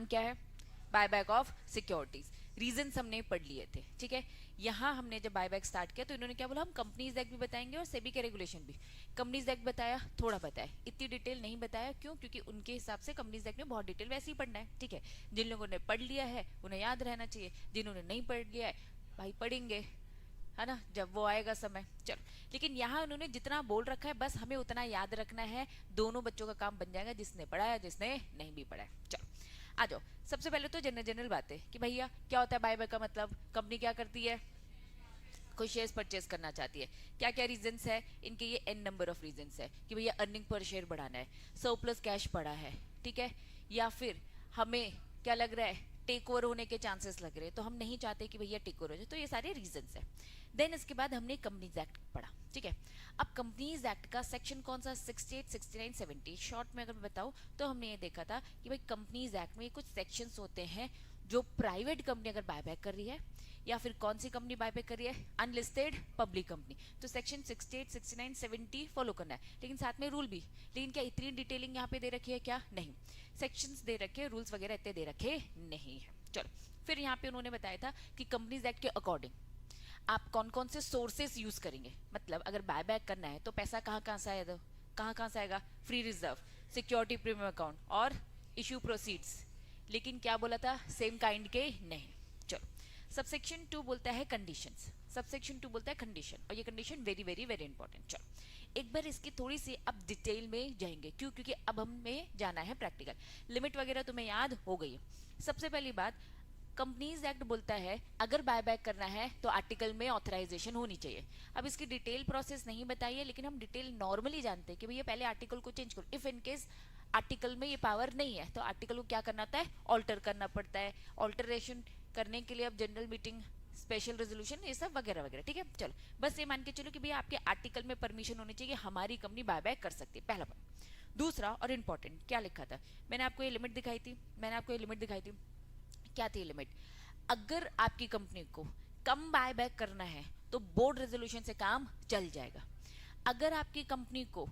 नाम क्या है, बायबैक ऑफ सिक्योरिटीज। रीजन हमने पढ़ लिए थे, ठीक है। यहाँ हमने जब बायबैक स्टार्ट किया तो इन्होंने क्या बोला, हम कंपनीज एक्ट भी बताएंगे और सेबी के रेगुलेशन भी। कंपनीज एक्ट बताया, थोड़ा बताया, इतनी डिटेल नहीं बताया, क्यों, क्योंकि उनके हिसाब से कंपनीज एक्ट में बहुत डिटेल वैसे ही पढ़ना है, ठीक है। जिन लोगों ने पढ़ लिया है उन्हें याद रहना चाहिए, जिन्होंने नहीं पढ़ लिया है भाई पढ़ेंगे, है ना, जब वो आएगा समय। चलो, लेकिन यहाँ उन्होंने जितना बोल रखा है बस हमें उतना याद रखना है, दोनों बच्चों का काम बन जाएगा, जिसने पढ़ा है जिसने नहीं भी पढ़ा है। चलो आ जाओ, सबसे पहले तो जनरल जनरल बातें कि भैया क्या होता है बायबैक का मतलब, कंपनी क्या करती है, कोई शेयर्स परचेस करना चाहती है, क्या क्या रीजंस है इनके, ये एन नंबर ऑफ रीजंस है कि भैया अर्निंग पर शेयर बढ़ाना है, सरप्लस कैश पड़ा है, ठीक है, या फिर हमें क्या लग रहा है टेक ओवर होने के चांसेस लग रहे हैं, तो हम नहीं चाहते कि भैया टेक ओवर हो जाए, तो ये सारे रीजंस है। देन इसके बाद हमने कंपनीज एक्ट पढ़ा, ठीक है। अब कंपनीज एक्ट का सेक्शन कौन सा, 68, 69, 70, शॉर्ट में अगर मैं बताऊं तो हमने ये देखा था कि भाई कंपनीज एक्ट में कुछ सेक्शंस होते हैं जो प्राइवेट कंपनी अगर बायबैक कर रही है, या फिर कौन सी कंपनी बायबैक कर रही है, अनलिस्टेड पब्लिक कंपनी, तो सेक्शन 68, 69, 70 फॉलो करना है, लेकिन साथ में रूल भी। लेकिन क्या इतनी डिटेलिंग यहाँ पे दे रखी है, क्या नहीं, सेक्शंस दे रखे, रूल्स वगैरह इतने दे रखे नहीं है। चलो, फिर यहाँ पे उन्होंने बताया था कि कंपनीज एक्ट के अकॉर्डिंग आप कौन कौन से सोर्सेस यूज करेंगे, मतलब अगर बायबैक करना है तो पैसा कहाँ कहाँ से आएगा, कहाँ कहाँ से आएगा, free reserve, security premium account और इश्यू प्रोसीड्स। लेकिन क्या बोला था, सेम काइंड के नहीं। चलो, सबसेक्शन 2 बोलता है कंडीशंस, सबसेक्शन 2 बोलता है कंडीशन, और ये condition very very very important. चलो एक बार इसकी थोड़ी सी अब डिटेल में जाएंगे, क्यों, क्योंकि अब हमें जाना है प्रैक्टिकल, लिमिट वगैरह तुम्हें याद हो गई है। सबसे पहली बात, कंपनीज एक्ट बोलता है अगर बायबैक करना है तो आर्टिकल में ऑथराइजेशन होनी चाहिए। अब इसकी डिटेल प्रोसेस नहीं बताई है, लेकिन हम डिटेल नॉर्मली जानते हैं कि भैया पहले आर्टिकल को चेंज करो, इफ इन केस आर्टिकल में ये पावर नहीं है तो आर्टिकल को क्या करना होता है, ऑल्टर करना पड़ता है। ऑल्टरेशन करने के लिए अब जनरल मीटिंग, स्पेशल रेजोल्यूशन, ये सब वगैरह वगैरह, ठीक है। चलो बस ये मान के चलो कि भैया आपके आर्टिकल में परमिशन होनी चाहिए, हमारी कंपनी बायबैक कर सकती है, पहला पॉइंट। दूसरा और इंपॉर्टेंट क्या लिखा था, मैंने आपको ये लिमिट दिखाई थी, क्या थी लिमिट, अगर आपकी कंपनी को कम बायबैक करना है तो बोर्ड रेजोल्यूशन से काम चल जाएगा। अगर आपकी कंपनी को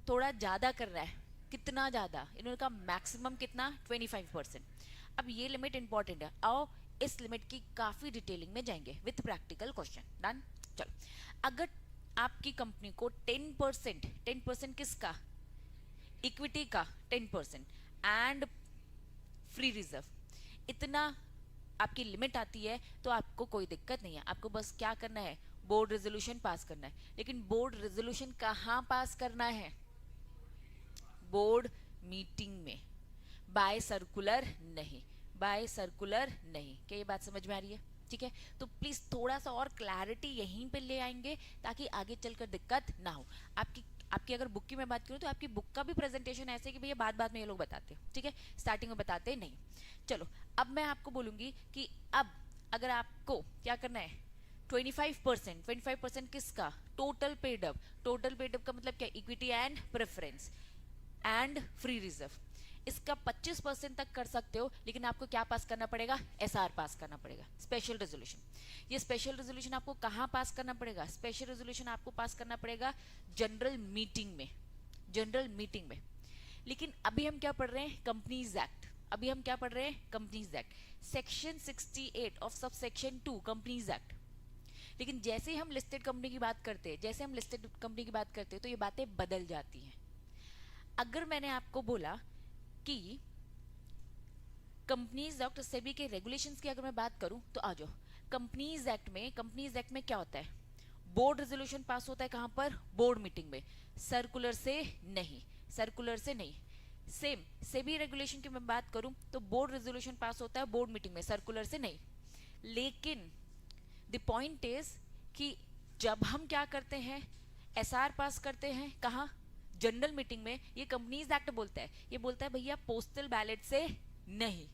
थोड़ा ज्यादा करना है, कितना ज्यादा, इन्होंने कहा मैक्सिमम कितना, 25%। अब ये लिमिट इंपॉर्टेंट है, आओ इस लिमिट की काफी डिटेलिंग में जाएंगे विथ प्रैक्टिकल क्वेश्चन। डन। चलो, अगर आपकी कंपनी को 10%, 10% किसका, इक्विटी का 10% एंड फ्री रिजर्व, इतना आपकी लिमिट आती है तो आपको कोई दिक्कत नहीं है, आपको बस क्या करना है, बोर्ड रेजोल्यूशन पास करना है। लेकिन बोर्ड रेजोल्यूशन कहाँ पास करना है, बोर्ड मीटिंग में, बाय सर्कुलर नहीं, बाय सर्कुलर नहीं। क्या ये बात समझ में आ रही है, ठीक है। तो प्लीज थोड़ा सा और क्लैरिटी यहीं पे ले आएंगे ताकि आगे चलकर दिक्कत ना हो। आपकी आपकी अगर बुक की मैं बात करूं तो आपकी बुक का भी प्रेजेंटेशन ऐसे है कि भैया बाद में ये लोग बताते हैं, ठीक है, स्टार्टिंग में बताते नहीं। चलो अब मैं आपको बोलूंगी कि अब अगर आपको क्या करना है, 25%, 25% किसका, टोटल पेडअप, टोटल पेडअप का मतलब क्या, equity and preference and free reserve, इसका 25% तक कर सकते हो, लेकिन आपको क्या पास करना पड़ेगा, एसआर पास करना पड़ेगा, स्पेशल रेजोल्यूशन। ये स्पेशल रेजोल्यूशन आपको कहां पास करना पड़ेगा, स्पेशल रेजोल्यूशन आपको पास करना पड़ेगा जनरल मीटिंग में, जनरल मीटिंग में। लेकिन अभी हम क्या पढ़ रहे हैं, कंपनीज एक्ट, अभी हम क्या पढ़ रहे हैं, companies act, section 68 of sub section 2 companies act. लेकिन जैसे ही हम लिस्टेड कंपनी की बात करते हैं, जैसे हम लिस्टेड कंपनी की बात करते हैं तो ये बातें बदल जाती हैं। अगर मैंने आपको बोला कि कंपनीज एक्ट, सेबी के रेगुलेशंस की अगर मैं बात करूं तो आ जाओ, कंपनीज एक्ट में क्या होता है, बोर्ड रेजोल्यूशन पास होता है कहां पर, बोर्ड मीटिंग में, सर्कुलर से नहीं, सर्कुलर से नहीं। सेम सेबी रेगुलेशन की मैं बात करूं तो बोर्ड रेजोल्यूशन पास होता है बोर्ड मीटिंग में, सर्कुलर से नहीं। लेकिन द पॉइंट इज कि जब हम क्या करते हैं, एसआर पास करते हैं कहां, जनरल मीटिंग में, ये कंपनीज एक्ट बोलता है, ये बोलता है भैया पोस्टल बैलेट से नहीं।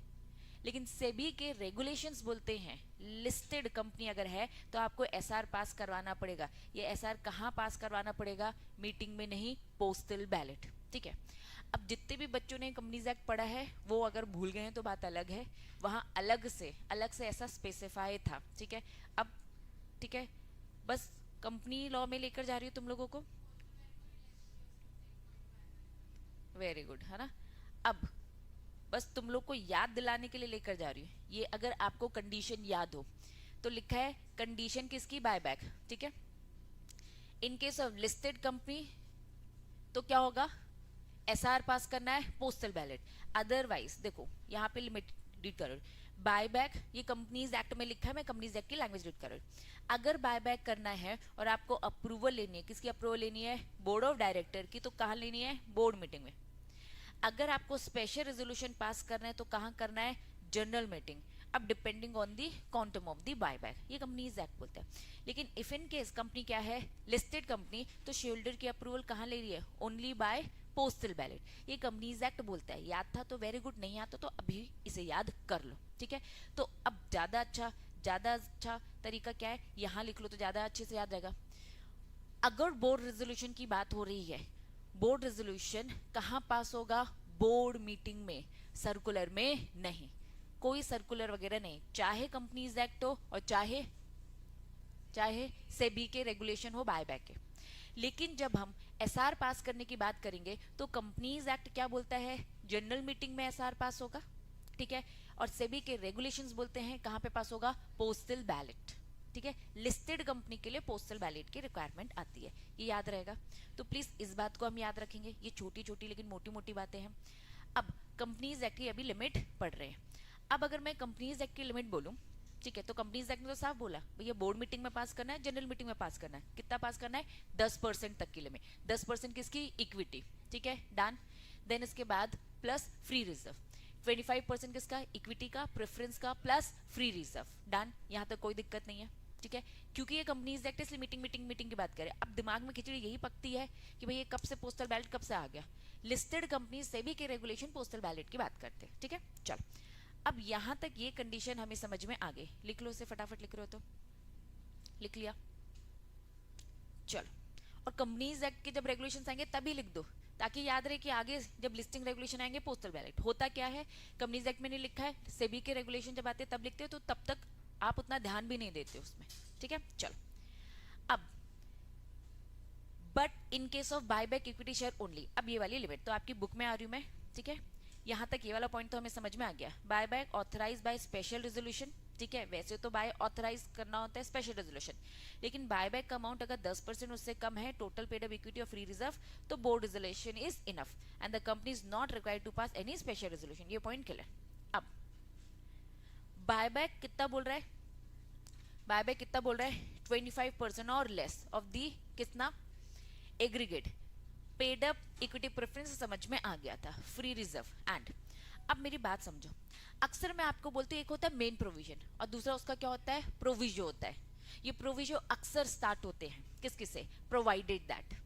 लेकिन सेबी के रेगुलेशंस बोलते हैं लिस्टेड कंपनी अगर है तो आपको एसआर पास करवाना पड़ेगा। ये एसआर कहां पास करवाना पड़ेगा, मीटिंग में नहीं, पोस्टल बैलेट, ठीक है। अब जितने भी बच्चों ने कंपनीज एक्ट पढ़ा है वो अगर भूल गए हैं तो बात अलग है, वहां अलग से ऐसा स्पेसिफाई था, ठीक है। अब ठीक है, बस कंपनी लॉ में लेकर जा रही हूँ तुम लोगों को, वेरी गुड, है ना। अब बस तुम लोग को याद दिलाने के लिए लेकर जा रही हूँ ये, अगर आपको कंडीशन याद हो तो लिखा है कंडीशन किसकी, बायबैक, ठीक है। In case of listed company तो क्या होगा, एसआर पास करना है, पोस्टल बैलेट। अदरवाइज देखो यहाँ पे लिमिट रीड करो, बायबैक ये कंपनीज एक्ट में लिखा है, मैं कंपनीज एक्ट की लैंग्वेज रीड कर रही हूँ। अगर बायबैक करना है और आपको अप्रूवल लेनी है, किसकी अप्रूवल लेनी है, बोर्ड ऑफ डायरेक्टर की, तो कहाँ लेनी है, बोर्ड मीटिंग में। अगर आपको स्पेशल रेजोल्यूशन पास करना है तो कहाँ करना है, जनरल मीटिंग। अब depending on the quantum of the buyback, ये कंपनीज एक्ट बोलते हैं। लेकिन इफ इन केस कंपनी क्या है, लिस्टेड कंपनी, तो शेयर होल्डर की अप्रूवल कहाँ ले रही है, ओनली बाय पोस्टल बैलेट, ये कंपनीज एक्ट बोलता है। याद था तो वेरी गुड, नहीं आता तो अभी इसे याद कर लो, ठीक है। तो अब ज्यादा अच्छा तरीका क्या है, यहाँ लिख लो तो ज्यादा अच्छे से याद रहेगा। अगर बोर्ड रेजोल्यूशन की बात हो रही है, बोर्ड रेजोल्यूशन कहाँ पास होगा, बोर्ड मीटिंग में, सर्कुलर में नहीं। कोई सर्कुलर वगैरह नहीं, चाहे कंपनीज एक्ट हो और चाहे सेबी के रेगुलेशन हो बायबैक के। लेकिन जब हम एसआर पास करने की बात करेंगे तो कंपनीज एक्ट क्या बोलता है, जनरल मीटिंग में एसआर पास होगा, ठीक है। और सेबी के रेगुलेशंस बोलते हैं कहां पे पास होगा, पोस्टल बैलेट, ठीक है। लिस्टेड कंपनी के लिए पोस्टल बैलेट की रिक्वायरमेंट आती है, ये याद रहेगा। तो प्लीज इस बात को हम याद रखेंगे, ये छोटी छोटी लेकिन मोटी मोटी बातें हैं। अब कंपनीज एक्ट की अभी लिमिट पढ़ रहे हैं। अब अगर मैं कंपनीज एक्ट की लिमिट बोलूं, ठीक है, तो कंपनीज एक्ट में तो साफ बोला भैया बोर्ड मीटिंग में पास करना है, जनरल मीटिंग में पास करना है। कितना पास करना है, 10% तक की लिमिट, 10% किसकी, इक्विटी, ठीक है, डन। देन इसके बाद प्लस फ्री रिजर्व, 25% किसका, इक्विटी का, प्रेफरेंस का, प्लस फ्री रिजर्व, डन। यहाँ तक कोई दिक्कत नहीं है, ठीक है। क्योंकि ये कंपनीज एक्ट इसलिए मीटिंग की बात करें। अब दिमाग में खिचड़ी यही पकती है कि भाई ये कब से पोस्टल बैलेट कब से आ गया, लिस्टेड कंपनी सेबी के रेगुलेशन पोस्टल बैलेट की बात करते हैं, ठीक है। चल अब यहां तक ये कंडीशन हमें समझ में आ गई, लिख लो इसे, फटाफट लिख रहे हो तो लिख लिया, चलो। और कंपनीज एक्ट के जब रेगुलेशन आएंगे तभी लिख दो, ताकि याद रहे कि आगे जब लिस्टिंग रेगुलेशन आएंगे पोस्टल बैलेट होता क्या है, कंपनीज एक्ट में नहीं लिखा है, सेबी के रेगुलेशन जब आते हैं तब लिखते हो, तो तब तक आप उतना ध्यान भी नहीं देते उसमें, ठीक है। चलो अब but in case of buyback equity share only, अब ये वाली लिमिट तो आपकी बुक में आ रही हूं मैं, ठीक है। यहां तक ये वाला पॉइंट तो हमें समझ में आ गया, buyback authorise by special resolution, ठीक है। वैसे तो बाय ऑथराइज करना होता है स्पेशल रेजोल्यूशन, लेकिन बायबैक का अमाउंट अगर 10% उससे कम है टोटल पेड अप इक्विटी और फ्री रिजर्व, तो board resolution is enough and the company is not required to pass any special resolution, ये पॉइंट क्लियर। अब बायबैक कितना बोल रहा है, बायबैक कितना बोल रहा है, 25% और लेस ऑफ दी कितना, aggregate paid up equity preference समझ में आ गया था, फ्री रिजर्व एंड। अब मेरी बात समझो, अक्सर मैं आपको बोलती हूँ एक होता है मेन प्रोविजन और दूसरा उसका क्या होता है, प्रोविजो होता है। ये प्रोविजो अक्सर स्टार्ट होते हैं किस किस से, प्रोवाइडेड दैट,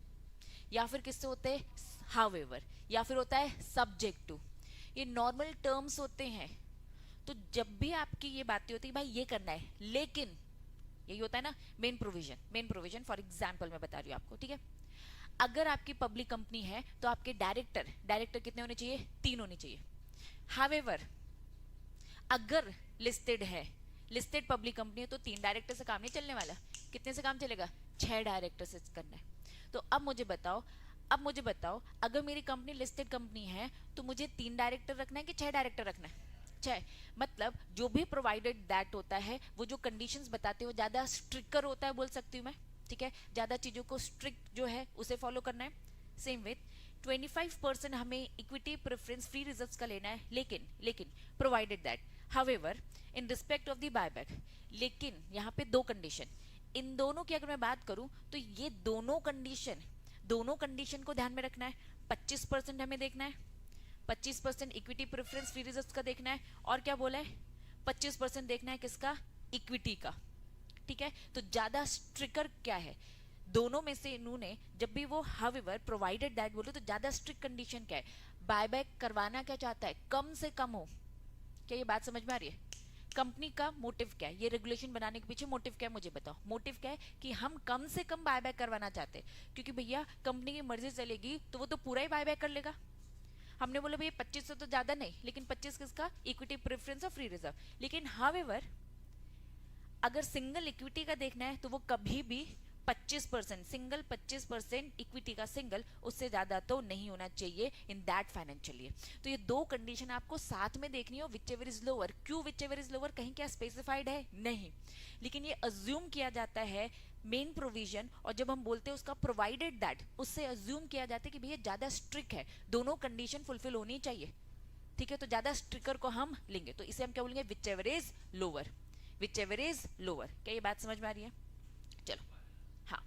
या फिर किससे होते हैं, हाउएवर, या फिर होता है सब्जेक्ट टू। ये नॉर्मल टर्म्स होते हैं। तो जब भी आपकी ये बातें होती है भाई ये करना है, लेकिन यही होता है ना मेन प्रोविजन फॉर एग्जाम्पल मैं बता रही हूँ आपको, ठीक है। अगर आपकी पब्लिक कंपनी है तो आपके डायरेक्टर कितने होने चाहिए, 3 होने चाहिए। हावेवर अगर लिस्टेड है, लिस्टेड पब्लिक कंपनी है, तो 3 डायरेक्टर से काम नहीं चलने वाला, कितने से काम चलेगा, 6 डायरेक्टर से करना है। तो अब मुझे बताओ अगर मेरी कंपनी लिस्टेड कंपनी है तो मुझे 3 डायरेक्टर रखना है कि 6 डायरेक्टर रखना है, 6। मतलब जो भी प्रोवाइडेड दैट होता है, वो जो कंडीशंस बताते हो ज्यादा स्ट्रिक्टर होता है बोल सकती हूँ मैं, ठीक है। ज्यादा चीजों को स्ट्रिक्ट जो है उसे फॉलो करना है। सेम विथ 25% हमें इक्विटी प्रेफरेंस फ्री रिजर्व्स का लेना है, लेकिन provided that however in respect of the buyback, लेकिन यहाँ पे 2 कंडीशन, इन दोनों की अगर मैं बात करूं तो ये दोनों कंडीशन को ध्यान में रखना है। 25% हमें देखना है, 25% इक्विटी प्रेफरेंस फ्री रिजर्व्स का देखना है, और क्या बोला है, 25% देखना है किसका, इक्विटी का, ठीक है। तो ज्यादा स्ट्रिक्टर क्या है, दोनों में से इन्होंने जब भी वो हाउएवर प्रोवाइडेड दैट बोलो तो ज्यादा स्ट्रिक्ट कंडीशन क्या है, बायबैक करवाना क्या चाहता है, कम से कम हो। क्या ये बात समझ में आ रही है, कंपनी का मोटिव क्या है, ये रेगुलेशन बनाने के पीछे मोटिव क्या है मुझे बताओ। मोटिव क्या है कि हम कम से कम बायबैक करवाना चाहते हैं, क्योंकि भैया कंपनी की मर्जी चलेगी तो वो तो पूरा ही बायबैक कर लेगा। हमने बोला भैया 25 तो ज्यादा नहीं, लेकिन 25 किसका, इक्विटी प्रेफरेंस और फ्री रिजर्व। लेकिन हाउएवर अगर सिंगल इक्विटी का देखना है तो वो कभी भी 25%, सिंगल 25% इक्विटी का सिंगल, उससे ज्यादा तो नहीं होना चाहिए इन दैट फाइनेंशियल ईयर। तो ये दो कंडीशन आपको साथ में देखनी हो, विच एवर इज लोअर। क्यों विच एवर इज लोअर, कहीं क्या स्पेसिफाइड है? नहीं, लेकिन ये अज्यूम किया जाता है मेन प्रोविजन, और जब हम बोलते हैं उसका प्रोवाइडेड दैट, उससे अज्यूम किया जाता है कि भैया ज्यादा स्ट्रिक्ट है, दोनों कंडीशन फुलफिल होनी चाहिए, ठीक है, तो ज्यादा स्ट्रिक्टर को हम लेंगे, तो इसे हम क्या बोलेंगे? Which ever is lower, which ever is lower. क्या ये बात समझ में आ रही है? चलो, हाँ।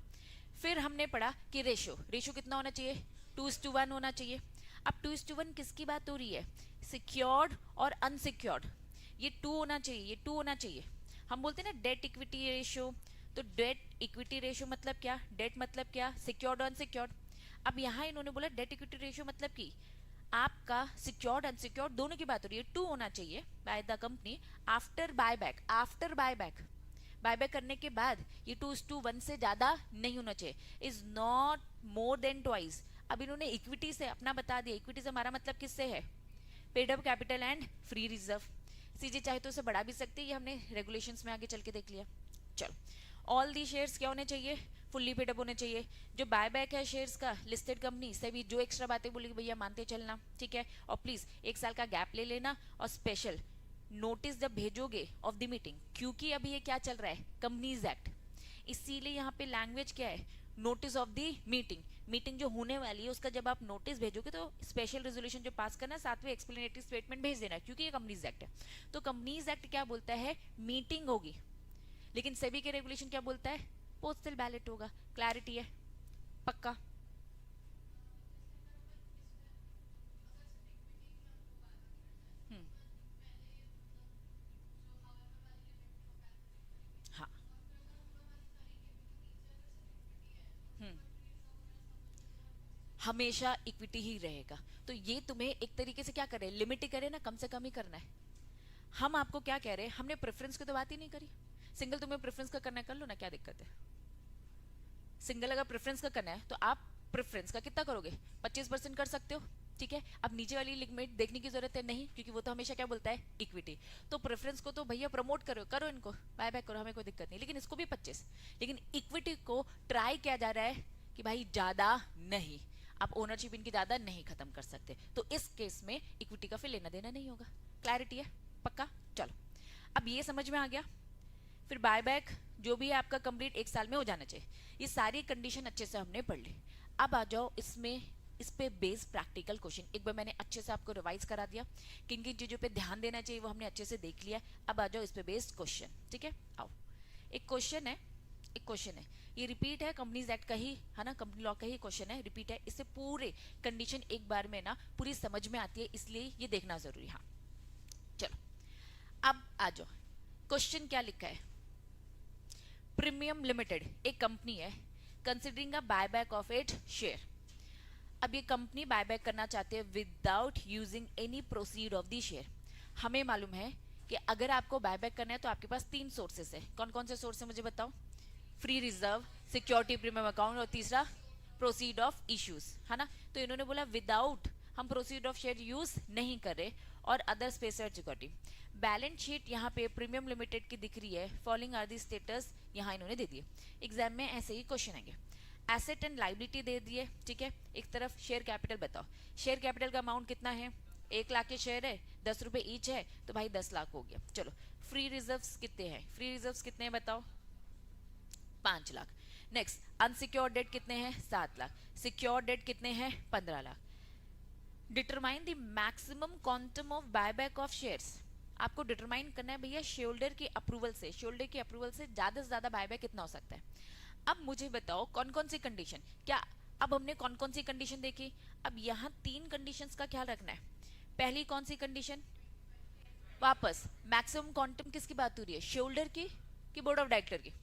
फिर हमने पढ़ा कि रेशो, रेशो कितना होना चाहिए? 2:1 होना चाहिए। अब 2:1 किसकी बात हो रही है? सिक्योर्ड और अनसिक्योर्ड, ये 2 होना चाहिए, ये 2 होना चाहिए। हम बोलते हैं ना डेट इक्विटी रेशो, तो डेट इक्विटी रेशो मतलब क्या? डेट मतलब क्या? सिक्योर्ड और अनसिक्योर्ड। अब यहाँ इन्होंने बोला डेट इक्विटी रेशो मतलब कि आपका सिक्योर्ड अनसिक्योर्ड दोनों की बात हो रही है, 2 होना चाहिए by the company after buyback, after buyback, buyback करने के बाद ये 2:1 से ज्यादा नहीं होना चाहिए, is not more than twice. अब इन्होंने इक्विटी से अपना बता दिया, इक्विटी से हमारा मतलब किससे है? Paid up capital and free reserve. सीजे चाहे तो उसे बढ़ा भी सकते हैं, ये हमने रेगुलेशंस में आगे चल के देख लिया। चलो, ऑल दी शेयर्स क्या होने चाहिए? फुल्ली पेड अप होने चाहिए। जो बायबैक है शेयर्स का, लिस्टेड कंपनी से भी जो एक्स्ट्रा बातें बोलेगी भैया मानते चलना, ठीक है। और प्लीज 1 साल का गैप ले लेना, और स्पेशल नोटिस जब भेजोगे ऑफ द मीटिंग, क्योंकि अभी ये क्या चल रहा है? कंपनीज एक्ट, इसीलिए यहाँ पे लैंग्वेज क्या है? Notice of the meeting, meeting जो होने वाली है उसका जब आप नोटिस भेजोगे तो स्पेशल रेजोल्यूशन जो पास करना, साथ में एक्सप्लेनेटरी स्टेटमेंट भेज देना, क्योंकि ये कंपनीज एक्ट है। तो कंपनीज एक्ट क्या बोलता है? मीटिंग होगी, लेकिन सेबी के रेगुलेशन क्या बोलता है? पोस्टल बैलेट होगा। क्लैरिटी है? पक्का? हम्म, हाँ, हम्म, हमेशा इक्विटी ही रहेगा। तो ये तुम्हें एक तरीके से क्या करे? लिमिट ही करे ना, कम से कम ही करना है। हम आपको क्या कह रहे हैं? हमने प्रेफरेंस की तो बात ही नहीं करी। सिंगल तुम्हें प्रेफरेंस का करना है, कर लो ना, क्या दिक्कत है? सिंगल अगर प्रेफरेंस का करना है तो आप प्रेफरेंस का कितना करोगे? 25% कर सकते हो, ठीक है। अब नीचे वाली लिमिट देखने की जरूरत है नहीं, क्योंकि वो तो हमेशा क्या बोलता है? इक्विटी। तो प्रेफरेंस को तो भैया प्रमोट करो, करो इनको बाय बैक करो, हमें कोई दिक्कत नहीं, लेकिन इसको भी 25। लेकिन इक्विटी को ट्राई किया जा रहा है कि भाई ज्यादा नहीं, आप ओनरशिप इनकी ज्यादा नहीं खत्म कर सकते, तो इस केस में इक्विटी का फिर लेना देना नहीं होगा। क्लैरिटी है? पक्का? चलो, अब ये समझ में आ गया। फिर बायबैक जो भी है आपका कंप्लीट 1 साल में हो जाना चाहिए। ये सारी कंडीशन अच्छे से हमने पढ़ ली। अब आ जाओ इसमें, इस पे बेस्ड प्रैक्टिकल क्वेश्चन। एक बार मैंने अच्छे से आपको रिवाइज करा दिया, किन किन चीजों पे ध्यान देना चाहिए वो हमने अच्छे से देख लिया। अब आ जाओ इस पे बेस्ड क्वेश्चन, ठीक है। आओ, एक क्वेश्चन है, एक क्वेश्चन है, ये रिपीट है, कंपनीज एक्ट का ही है ना, कंपनी लॉ का ही क्वेश्चन है, रिपीट है। इससे पूरे कंडीशन एक बार में ना पूरी समझ में आती है, इसलिए ये देखना जरूरी। हाँ, चलो, अब आ जाओ, क्वेश्चन क्या लिखा है? प्रीमियम लिमिटेड एक कंपनी है, considering a buyback of it share. अब ये कंपनी बायबैक करना चाहते हैं without using any proceed of the share. हमें मालूम है कि अगर आपको बायबैक करना है तो आपके पास 3 सोर्सेस है। कौन कौन से सोर्स है मुझे बताओ? Free reserve, security premium account, और तीसरा प्रोसीड ऑफ इश्यूज, है ना। तो इन्होंने बोला विदाउट, हम प्रोसीड ऑफ शेयर यूज नहीं कर रहे, और other special security. Balance sheet यहाँ पे प्रीमियम लिमिटेड की दिख रही है, फॉलोइंग आर दी स्टेटस यहाँ इन्होंने दे दिए। एग्जाम में ऐसे ही क्वेश्चन आएंगे। एसेट एंड लाइबिलिटी दे दिए, ठीक है। एक तरफ शेयर कैपिटल बताओ, शेयर कैपिटल का अमाउंट कितना है? 1 लाख के शेयर है, 10 रुपए ईच है, तो भाई 10 लाख हो गया। चलो, फ्री रिजर्व्स कितने हैं? फ्री रिजर्व्स कितने हैं बताओ? 5 लाख। नेक्स्ट, अनसिक्योर्ड डेट कितने हैं? 7 लाख। सिक्योर्ड डेट कितने हैं? 15 lakh. Determine the maximum quantum of buyback of shares. आपको डिटरमाइन करना है भैया शेयरहोल्डर की अप्रूवल से, शेयरहोल्डर की अप्रूवल से ज्यादा से ज्यादा बायबैक कितना हो सकता है। अब मुझे बताओ कौन कौन सी कंडीशन, क्या अब हमने कौन कौन सी कंडीशन देखी? अब यहाँ 3 कंडीशंस का ख्याल रखना है। पहली कौन सी कंडीशन? वापस मैक्सिमम क्वांटम किसकी बात हो रही है? शेयरहोल्डर की कि बोर्ड ऑफ डायरेक्टर की?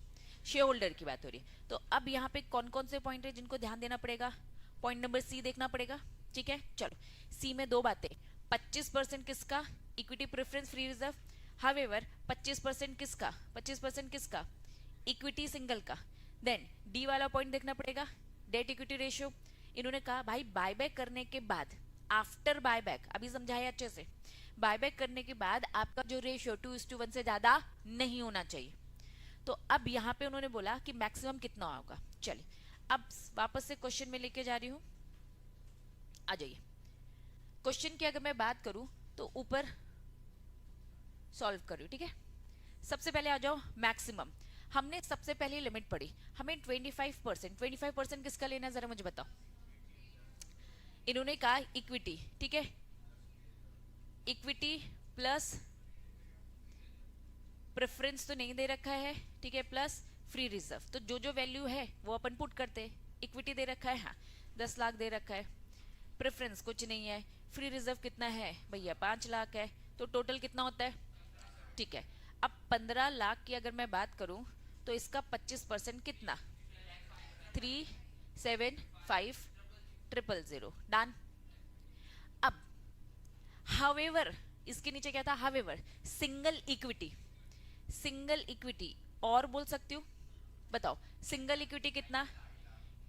शेयरहोल्डर की बात हो रही है। तो अब यहाँ पे कौन कौन से पॉइंट है जिनको ध्यान देना पड़ेगा? पॉइंट नंबर सी देखना पड़ेगा, ठीक है। चलो, सी में 2 बातें, 25% किसका? Equity preference free reserve. However 25% किसका? 25% किसका? इक्विटी सिंगल का। देन डी वाला पॉइंट देखना पड़ेगा, डेट इक्विटी रेशियो। इन्होंने कहा भाई बायबैक करने के बाद, आफ्टर बायबैक, अभी समझाया अच्छे से, बायबैक करने के बाद आपका जो रेशियो 2:1 से ज्यादा नहीं होना चाहिए। तो अब यहाँ पे उन्होंने बोला कि मैक्सिमम कितना होगा। चलिए अब वापस से क्वेश्चन में लेके जा रही हूँ, आ जाइए। क्वेश्चन की अगर मैं बात करूं तो ऊपर सॉल्व करूं, ठीक है। सबसे पहले आ जाओ मैक्सिमम। हमने सबसे पहले लिमिट पढ़ी, हमें 25%। 25% किसका लेना है जरा मुझे बताओ। इन्होंने कहा इक्विटी, ठीक है, इक्विटी प्लस प्रेफरेंस तो नहीं दे रखा है, ठीक है, प्लस फ्री रिजर्व। तो जो जो वैल्यू है वो अपन पुट करते हैं। इक्विटी दे रखा है, हाँ 10 लाख दे रखा है, प्रेफरेंस कुछ नहीं है, फ्री रिजर्व कितना है भैया 5 लाख है, तो टोटल कितना होता है, ठीक है। अब 15 लाख की अगर मैं बात करूं तो इसका 25% कितना, 375,000 डन। अब हावेवर इसके नीचे क्या था, however single equity, single equity और बोल सकती हूँ, बताओ सिंगल इक्विटी कितना,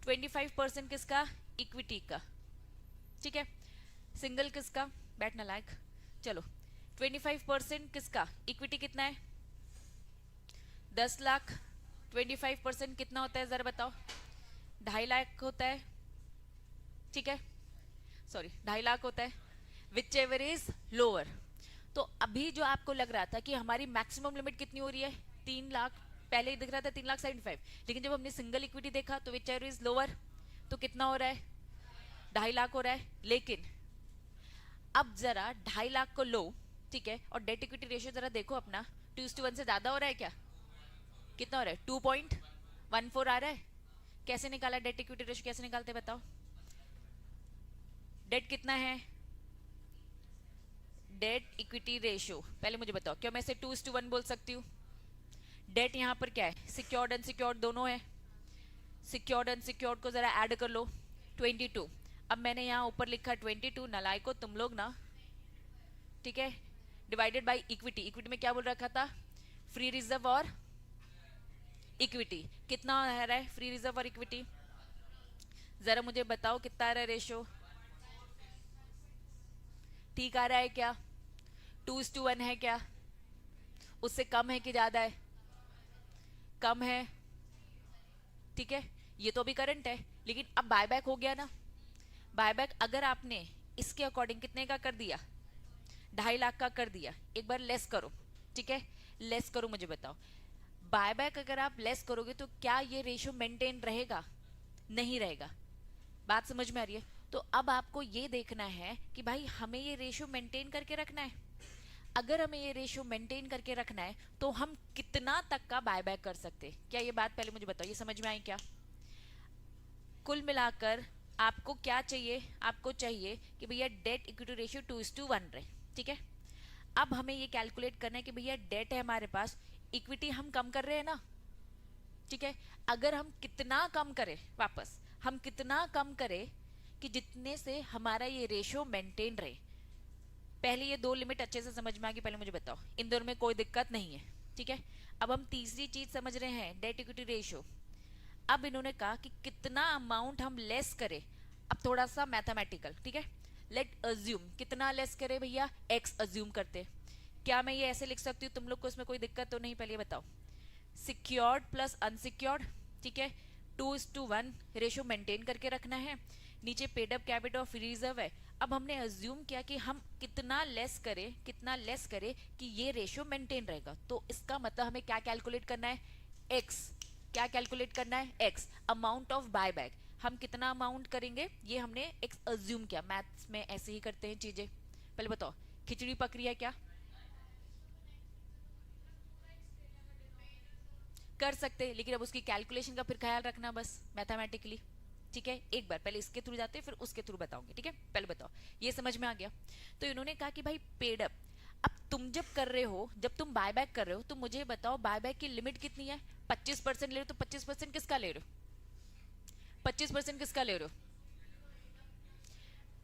25% किसका, इक्विटी का, ठीक है। सिंगल किसका, बैठना लायक, चलो 25% किसका, इक्विटी कितना है 10 लाख, 25% कितना होता है जरा बताओ, 2.5 लाख होता है, ठीक है, सॉरी 2.5 लाख होता है, विच एवर इज लोअर। तो अभी जो आपको लग रहा था कि हमारी मैक्सिमम लिमिट कितनी हो रही है 3 लाख, पहले ही दिख रहा था 3,75,000, लेकिन जब हमने सिंगल इक्विटी देखा तो विच एवर इज लोअर, तो कितना हो रहा है 2.5 लाख हो रहा है। लेकिन अब जरा 2.5 लाख को लो, ठीक है, और डेट इक्विटी रेशियो जरा देखो अपना 2:1 से ज्यादा हो रहा है क्या, कितना हो रहा है 2.14 आ रहा है। कैसे निकाला डेट इक्विटी रेशियो, कैसे निकालते बताओ, डेट कितना है, डेट इक्विटी रेशियो पहले मुझे बताओ, क्या मैं इसे 2:1 बोल सकती हूँ। डेट यहाँ पर क्या है, सिक्योर्ड अनसिक्योर्ड दोनों है, सिक्योर्ड अनसिक्योर्ड को जरा ऐड कर लो 22। अब मैंने यहाँ ऊपर लिखा 22, नलायको तुम लोग ना, ठीक है, डिवाइडेड बाय इक्विटी। इक्विटी में क्या बोल रखा था, फ्री रिजर्व और इक्विटी, कितना आ रहा है फ्री रिजर्व और इक्विटी, जरा मुझे बताओ कितना आ रहा है रेशियो, ठीक आ रहा है क्या, 2:1 है क्या, उससे कम है कि ज्यादा है, कम है, ठीक है, ये तो भी करंट है। लेकिन अब बायबैक हो गया ना, बायबैक अगर आपने इसके अकॉर्डिंग कितने का कर दिया, 2.5 लाख का कर दिया, एक बार लेस करो, ठीक है, लेस करो मुझे बताओ, बायबैक अगर आप लेस करोगे तो क्या ये रेशियो मेंटेन रहेगा, नहीं रहेगा, बात समझ में आ रही है। तो अब आपको ये देखना है कि भाई हमें ये रेशियो मेंटेन करके रखना है। अगर हमें ये रेशियो मेंटेन करके रखना है तो हम कितना तक का बायबैक कर सकते हैं, क्या ये बात पहले मुझे बताओ, ये समझ में आई क्या। कुल मिलाकर आपको क्या चाहिए, आपको चाहिए कि भैया डेट इक्विटी रेशियो 2:1 रहे, ठीक है। अब हमें ये कैलकुलेट करना है कि भैया डेट है हमारे पास, इक्विटी हम कम कर रहे हैं ना, ठीक है, अगर हम कितना कम करें, वापस हम कितना कम करें कि जितने से हमारा ये रेशियो मेंटेन रहे। पहले ये दो लिमिट अच्छे से समझ में आ गई, पहले मुझे बताओ, इन दोनों में कोई दिक्कत नहीं है, ठीक है। अब हम तीसरी चीज समझ रहे हैं, डेट इक्विटी रेशियो। अब इन्होंने कहा कि कितना अमाउंट हम लेस करें, अब थोड़ा सा मैथमेटिकल, ठीक है, लेट अज्यूम, कितना लेस करे भैया, एक्स अज्यूम करते। क्या मैं ये ऐसे लिख सकती हूँ, तुम लोग को इसमें कोई दिक्कत तो नहीं, पहले बताओ, सिक्योर्ड प्लस अनसिक्योर्ड, ठीक है, 2:1 रेशियो मेंटेन करके रखना है, नीचे पेड अप कैपिटल और फ्री रिजर्व है। अब हमने अज्यूम किया कि हम कितना लेस करें, कितना लेस करें कि ये रेशियो मेंटेन रहेगा, तो इसका मतलब हमें क्या कैलकुलेट करना है, एक्स, क्या कैलकुलेट करना है, एक्स, अमाउंट ऑफ बायबैक, हम कितना अमाउंट करेंगे ये हमने एक्स अज्यूम किया। मैथ्स में ऐसे ही करते हैं चीजें। पहले बताओ खिचड़ी पक रही है क्या, कर सकते हैं, लेकिन अब उसकी कैलकुलेशन का फिर ख्याल रखना बस मैथमेटिकली, ठीक है। एक बार पहले इसके थ्रू जाते हैं फिर उसके थ्रू बताऊंगी, ठीक है। पहले बताओ ये समझ में आ गया। तो इन्होंने कहा कि भाई पेड अप, अब तुम जब कर रहे हो, जब तुम बायबैक कर रहे हो तो मुझे बताओ बायबैक की लिमिट कितनी है, 25% ले रहे हो, तो 25% किसका ले रहे हो, 25% किसका ले रहे हो,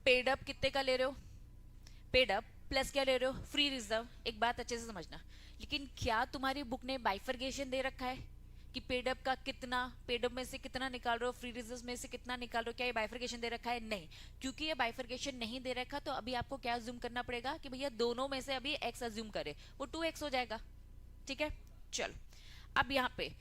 पेड अप कितने का ले रहे हो, पेड अप प्लस क्या ले रहे हो, फ्री रिजर्व। एक बात अच्छे से समझना, लेकिन क्या तुम्हारी बुक ने बाइफरकेशन दे रखा है कि पेड अप का कितना, पेड अप में से कितना निकाल रहे हो, फ्री रिजर्व में से कितना निकाल रहे हो, क्या ये बाइफरकेशन दे रखा है, नहीं। क्योंकि ये बाइफरकेशन नहीं दे रखा तो अभी आपको क्या अज्यूम करना पड़ेगा कि भैया दोनों में से अभी एक्स अज्यूम करे, वो 2x हो जाएगा, ठीक है। चलो अब यहाँ पे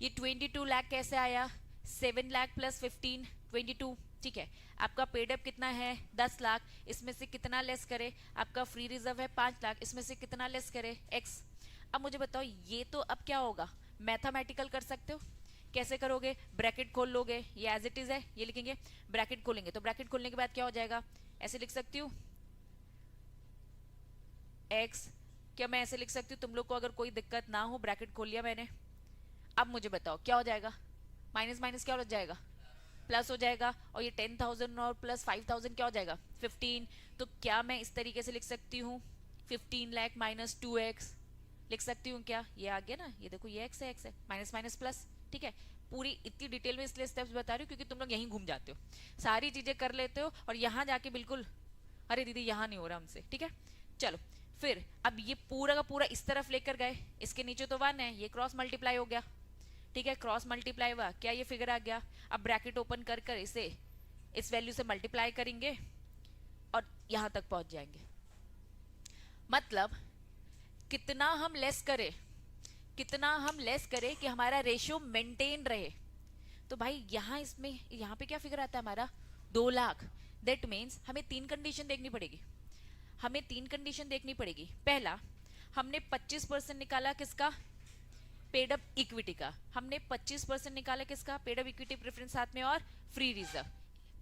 ये 22 लाख कैसे आया, 7 लाख प्लस 15 22, ठीक है। आपका पेड अप कितना है 10 लाख, इसमें से कितना लेस करे, आपका फ्री रिजर्व है 5 लाख, इसमें से कितना लेस करे x। अब मुझे बताओ ये तो अब क्या होगा, मैथमेटिकल कर सकते हो, कैसे करोगे, ब्रैकेट खोल लोगे, ये एज इट इज है, ये लिखेंगे, ब्रैकेट खोलेंगे तो ब्रैकेट खोलने के बाद क्या हो जाएगा, ऐसे लिख सकती हूँ x, क्या मैं ऐसे लिख सकती हूँ, तुम लोग को अगर कोई दिक्कत ना हो, ब्रैकेट खोल लिया मैंने। अब मुझे बताओ क्या हो जाएगा, माइनस माइनस क्या हो जाएगा, प्लस हो जाएगा, और ये 10,000 और प्लस 5,000 क्या हो जाएगा 15। तो क्या मैं इस तरीके से लिख सकती हूँ 15 लाख माइनस 2x, लिख सकती हूँ क्या, ये आ गया ना, ये देखो ये x है माइनस माइनस प्लस, ठीक है। पूरी इतनी डिटेल में इसलिए स्टेप्स बता रही हूँ क्योंकि तुम लोग यहीं घूम जाते हो, सारी चीजें कर लेते हो और यहाँ जाके बिल्कुल अरे दीदी यहाँ नहीं हो रहा हमसे, ठीक है। चलो फिर अब ये पूरा का पूरा इस तरफ लेकर गए, इसके नीचे तो 1 है, ये क्रॉस मल्टीप्लाई हो गया, ठीक है, क्रॉस मल्टीप्लाई हुआ, क्या ये फिगर आ गया। अब ब्रैकेट ओपन कर कर इसे इस वैल्यू से मल्टीप्लाई करेंगे और यहां तक पहुंच जाएंगे। मतलब कितना हम लेस करें, कितना हम लेस करें कि हमारा रेशियो मेंटेन रहे। तो भाई यहां इसमें यहां पे क्या फिगर आता है हमारा 2 लाख, दैट मीन्स हमें 3 कंडीशन देखनी पड़ेगी, हमें 3 कंडीशन देखनी पड़ेगी। पहला, हमने 25% निकाला किसका, पेड अप इक्विटी का, हमने 25% निकाला किसका, पेड अप इक्विटी प्रेफरेंस साथ में और फ्री रिजर्व,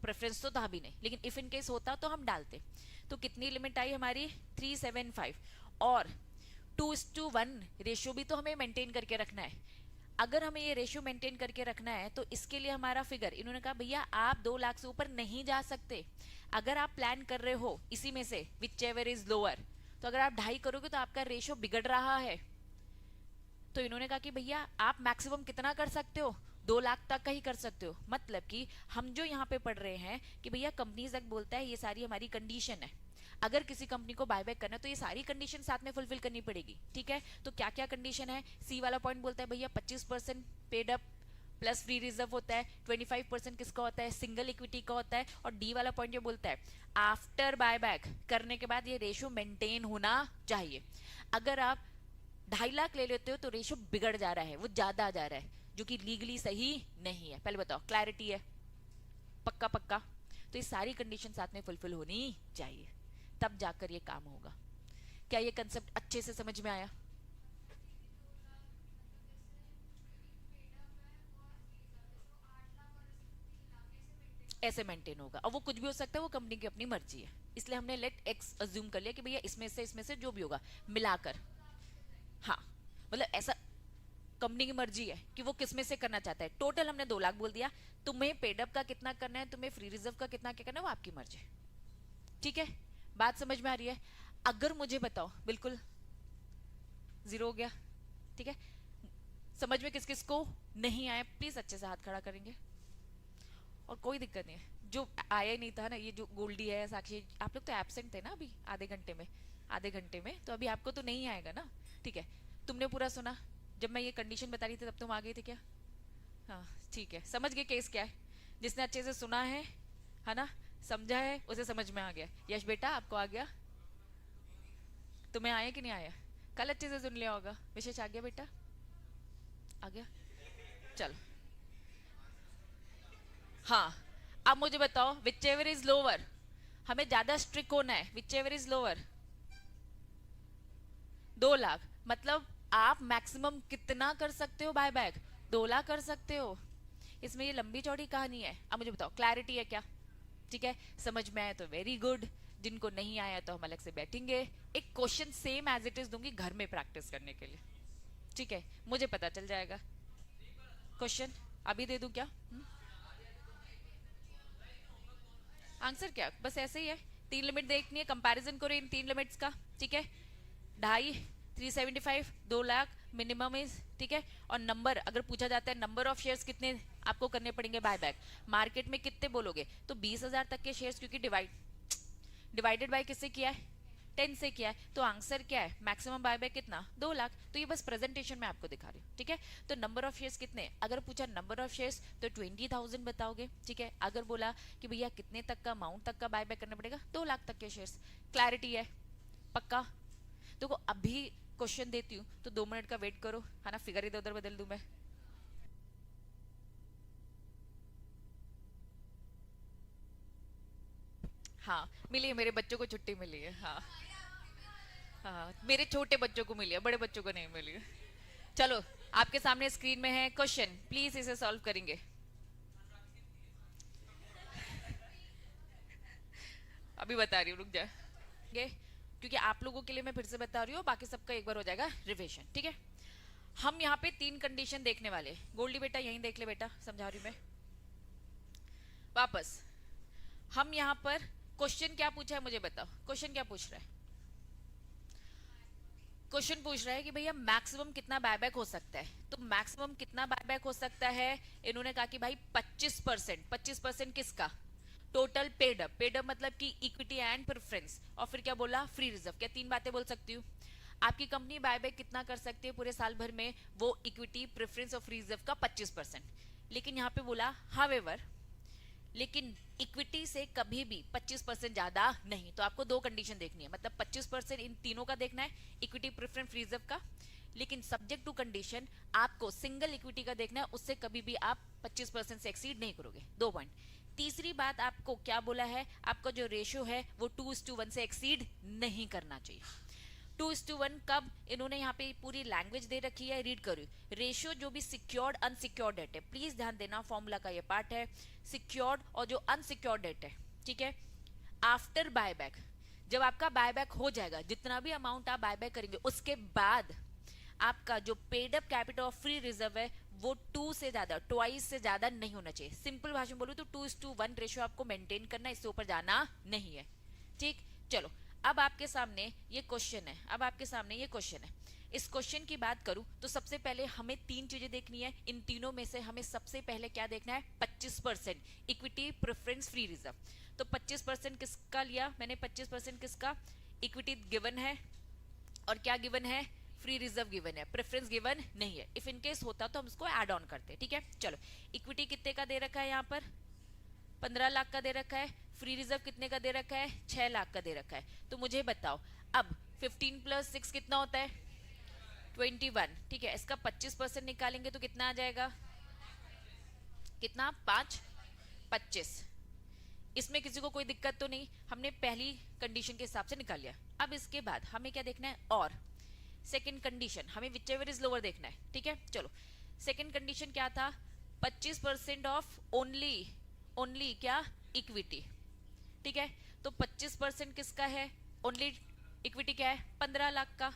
प्रेफरेंस तो था भी नहीं लेकिन इफ इन केस होता तो हम डालते। तो कितनी लिमिट आई हमारी 375, और 2:1 रेशियो भी तो हमें मेंटेन करके रखना है। अगर हमें ये रेशियो मेंटेन करके रखना है तो इसके लिए हमारा फिगर, इन्होंने कहा भैया आप 2 लाख से ऊपर नहीं जा सकते। अगर आप प्लान कर रहे हो इसी में से विच एवर इज लोअर, तो अगर आप 2.5 करोगे तो आपका रेशियो बिगड़ रहा है। तो इन्होंने कहा कि भैया आप मैक्सिमम कितना कर सकते हो, 2 लाख तक का ही कर सकते हो। मतलब कि हम जो यहाँ पे पढ़ रहे हैं कि भैया कंपनीज एक्ट बोलता है ये सारी हमारी कंडीशन है, अगर किसी कंपनी को बायबैक करना है तो ये सारी कंडीशन साथ में फुलफिल करनी पड़ेगी, ठीक है। तो क्या क्या कंडीशन है, सी वाला पॉइंट बोलता है भैया 25% paid up plus free reserve होता है, 25% किसका होता है, सिंगल इक्विटी का होता है, और डी वाला पॉइंट जो बोलता है आफ्टर बायबैक करने के बाद ये रेशियो मेंटेन होना चाहिए। अगर आप 2.5 लाख ले लेते हो तो रेशियो बिगड़ जा रहा है, वो ज्यादा आ जा रहा है, जो कि लीगली सही नहीं है। पहले बताओ क्लैरिटी है, पक्का पक्का। तो ये सारी कंडीशन साथ में फुलफिल होनी चाहिए, तब जाकर ये काम होगा। क्या ये कंसेप्ट अच्छे से समझ में आया। ऐसे मेंटेन होगा, और वो कुछ भी हो सकता है, वो कंपनी की अपनी मर्जी है, इसलिए हमने लेट एक्स अज्यूम कर लिया कि भैया इसमें से जो भी होगा मिलाकर, हाँ मतलब ऐसा कंपनी की मर्जी है कि वो किस में से करना चाहता है। टोटल हमने 2 लाख बोल दिया, तुम्हें पेडअप का कितना करना है, तुम्हें फ्री रिजर्व का कितना क्या करना है, वो आपकी मर्जी है, ठीक है। बात समझ में आ रही है। अगर मुझे बताओ बिल्कुल 0 हो गया, ठीक है, समझ में किस किस को नहीं आया प्लीज अच्छे से हाथ खड़ा करेंगे, और कोई दिक्कत नहीं है। जो आया ही नहीं था ना, ये जो गोल्डी है साक्षी, आप लोग तो एब्सेंट थे ना अभी आधे घंटे में, तो अभी आपको तो नहीं आएगा ना, ठीक है। तुमने पूरा सुना, जब मैं ये कंडीशन बता रही थी तब तुम आ गए थे क्या, हाँ ठीक है, समझ गए केस क्या है। जिसने अच्छे से सुना है ना, समझा है, उसे समझ में आ गया। यश बेटा आपको आ गया, तुम्हें आया कि नहीं आया, कल अच्छे से सुन लिया होगा। विशेष आ गया बेटा, आ गया, चलो। हाँ अब मुझे बताओ विच एवर इज लोअर, हमें ज्यादा स्ट्रिक्ट होना है, which ever is lower 2 lakh, मतलब आप मैक्सिमम कितना कर सकते हो बाय बैक, 2 लाख कर सकते हो। इसमें ये लंबी चौड़ी कहानी है। अब मुझे बताओ क्लैरिटी है क्या, ठीक है, समझ में आया तो वेरी गुड, जिनको नहीं आया तो हम अलग से बैठेंगे, एक question same as it is दूंगी घर में प्रैक्टिस करने के लिए, ठीक है, मुझे पता चल जाएगा। क्वेश्चन अभी दे दूं क्या, आंसर क्या, बस ऐसे ही है। 3 लिमिट देखनी है, कंपैरिजन करो इन 3 लिमिट्स का, ठीक है। 2.5, 375, 2 लाख मिनिमम इज, ठीक है। और नंबर अगर पूछा जाता है नंबर ऑफ शेयर्स कितने आपको करने पड़ेंगे बायबैक, मार्केट में कितने बोलोगे तो 20,000 तक के शेयर्स, क्योंकि डिवाइडेड बाय किससे किया है, 10 से किया है, तो आंसर क्या है, मैक्सिमम बायबैक कितना 2 लाख। तो ये बस प्रेजेंटेशन में आपको दिखा रही हूँ, ठीक है। तो नंबर ऑफ शेयर्स कितने, अगर पूछा नंबर ऑफ शेयर्स तो 20,000 बताओगे, ठीक है। अगर बोला कि भैया कितने तक का अमाउंट तक का बायबैक करना पड़ेगा, 2 लाख तक के शेयर्स, क्लैरिटी है, पक्का। देखो अभी क्वेश्चन देती हूँ तो 2 मिनट का वेट करो, है ना, फिगर इधर उधर बदल दूं मैं। हाँ मिली है, मेरे बच्चों को छुट्टी मिली है। हाँ हाँ, मेरे छोटे बच्चों को मिली है, बड़े बच्चों को नहीं मिली है। चलो, आपके सामने स्क्रीन में है क्वेश्चन, प्लीज इसे सॉल्व करेंगे। अभी बता रही हूँ, रुक जा। क्योंकि आप लोगों के लिए मैं फिर से बता रही हूँ, बाकी सबका एक बार हो जाएगा रिविजन, ठीक है। हम यहाँ पे 3 कंडीशन देखने वाले। गोल्डी बेटा यहीं देख ले बेटा, समझा रही हूँ मैं। वापस हम यहाँ पर क्वेश्चन क्या पूछा है मुझे बताओ, क्वेश्चन क्या पूछ रहा है? क्वेश्चन पूछ रहा है कि भैया मैक्सिमम कितना बायबैक हो सकता है। तो मैक्सिमम कितना बायबैक हो सकता है? इन्होंने कहा कि भाई 25%। 25% किसका? Total paid up. Paid up मतलब कि इक्विटी एंड प्रेफरेंस, और फिर क्या बोला? Free reserve. क्या 3 बातें बोल सकती हूँ? आपकी कंपनी बायबैक कितना कर सकती है पूरे साल भर में? वो इक्विटी, प्रेफरेंस और फ्री रिजर्व का 25%। लेकिन यहाँ पे बोला हावेवर, लेकिन इक्विटी से कभी भी 25% ज्यादा नहीं। तो आपको 2 कंडीशन देखनी है, मतलब 25% इन तीनों का देखना है, इक्विटी, प्रेफरेंस, रिजर्व का। लेकिन सब्जेक्ट टू कंडीशन आपको सिंगल इक्विटी का देखना है, उससे कभी भी आप 25% से एक्सीड नहीं करोगे। 2 पॉइंट। तीसरी बात आपको क्या बोला है? आपका जो रेशियो है वो 2:1 से एक्सीड नहीं करना चाहिए। 2:1 कब? इन्होंने यहाँ पे पूरी लैंग्वेज दे रखी है, रीड करो। रेशियो जो भी सिक्योर्ड अनसिक्योर्ड डेट है, प्लीज ध्यान देना, फॉर्मूला का ये पार्ट है। सिक्योर्ड और जो अनसिक्योर्ड डेट है, ठीक है, आफ्टर बायबैक, जब आपका बायबैक हो जाएगा, जितना भी अमाउंट आप बायबैक करेंगे, उसके बाद आपका जो पेड अप कैपिटल और फ्री रिजर्व है वो 2 से ज्यादा, ट्वाइस से ज्यादा नहीं होना चाहिए। सिंपल भाषा में बोलूं तो 2:1 रेशियो आपको मेंटेन करना, इससे ऊपर जाना नहीं है, ठीक। चलो, अब आपके सामने ये क्वेश्चन है, अब आपके सामने ये क्वेश्चन है। इस क्वेश्चन की बात करूं तो सबसे पहले हमें 3 चीजें देखनी है। इन तीनों में से हमें सबसे पहले क्या देखना है? 25% इक्विटी, प्रेफरेंस, फ्री रिजर्व। तो 25% किसका लिया मैंने? 25% किसका? इक्विटी गिवन है, और क्या गिवन है? फ्री रिजर्व गिवन है, प्रेफरेंस गिवन नहीं है। इफ इनकेस होता तो हम इसको ऐड ऑन करते, ठीक है। चलो, इक्विटी कितने का दे रखा है यहाँ पर? 15 लाख का दे रखा है। फ्री रिजर्व कितने का दे रखा है? 6 लाख का दे रखा है। तो मुझे बताओ, अब 15 + 6 कितना होता है? 21, ठीक है। इसका 25% निकालेंगे तो कितना आ जाएगा? कितना? 5, 25। इसमें किसी को कोई दिक्कत तो नहीं? हमने पहली कंडीशन के हिसाब से निकाल लिया। अब इसके बाद हमें क्या देखना है? और सेकंड कंडीशन, हमें विच एवर इज लोअर देखना है, ठीक है। चलो, सेकंड कंडीशन क्या था? 25% ऑफ ओनली, ओनली क्या? इक्विटी, ठीक है। तो 25% किसका है? ओनली इक्विटी क्या है? 15 लाख का।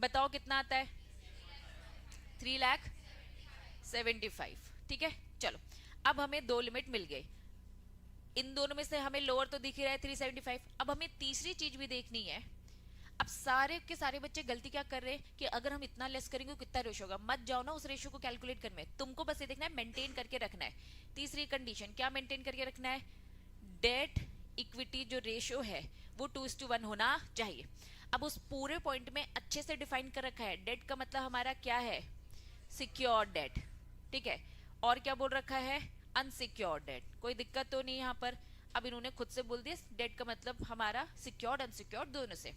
बताओ कितना आता है? 3,75,000, ठीक है। चलो, अब हमें 2 लिमिट मिल गई। इन दोनों में से हमें लोअर तो दिख ही रहा है 375। अब हमें तीसरी चीज भी देखनी है। अब सारे के सारे बच्चे गलती क्या कर रहे हैं कि अगर हम इतना लेस करेंगे तो कितना रेशो होगा। मत जाओ ना उस रेशो को कैलकुलेट करने में, तुमको बस ये देखना है, मेंटेन करके रखना है। तीसरी कंडीशन क्या मेंटेन करके रखना है? डेट इक्विटी जो रेशियो है वो 2:1 होना चाहिए। अब उस पूरे पॉइंट में अच्छे से डिफाइन कर रखा है, डेट का मतलब हमारा क्या है? सिक्योर डेट, ठीक है। और क्या बोल रखा है? Unsecured debt. कोई दिक्कत तो नहीं यहाँ पर? अब इन्होंने खुद से बोल दिया डेट का मतलब हमारा सिक्योर्ड अनसिक्योर्ड दोनों से।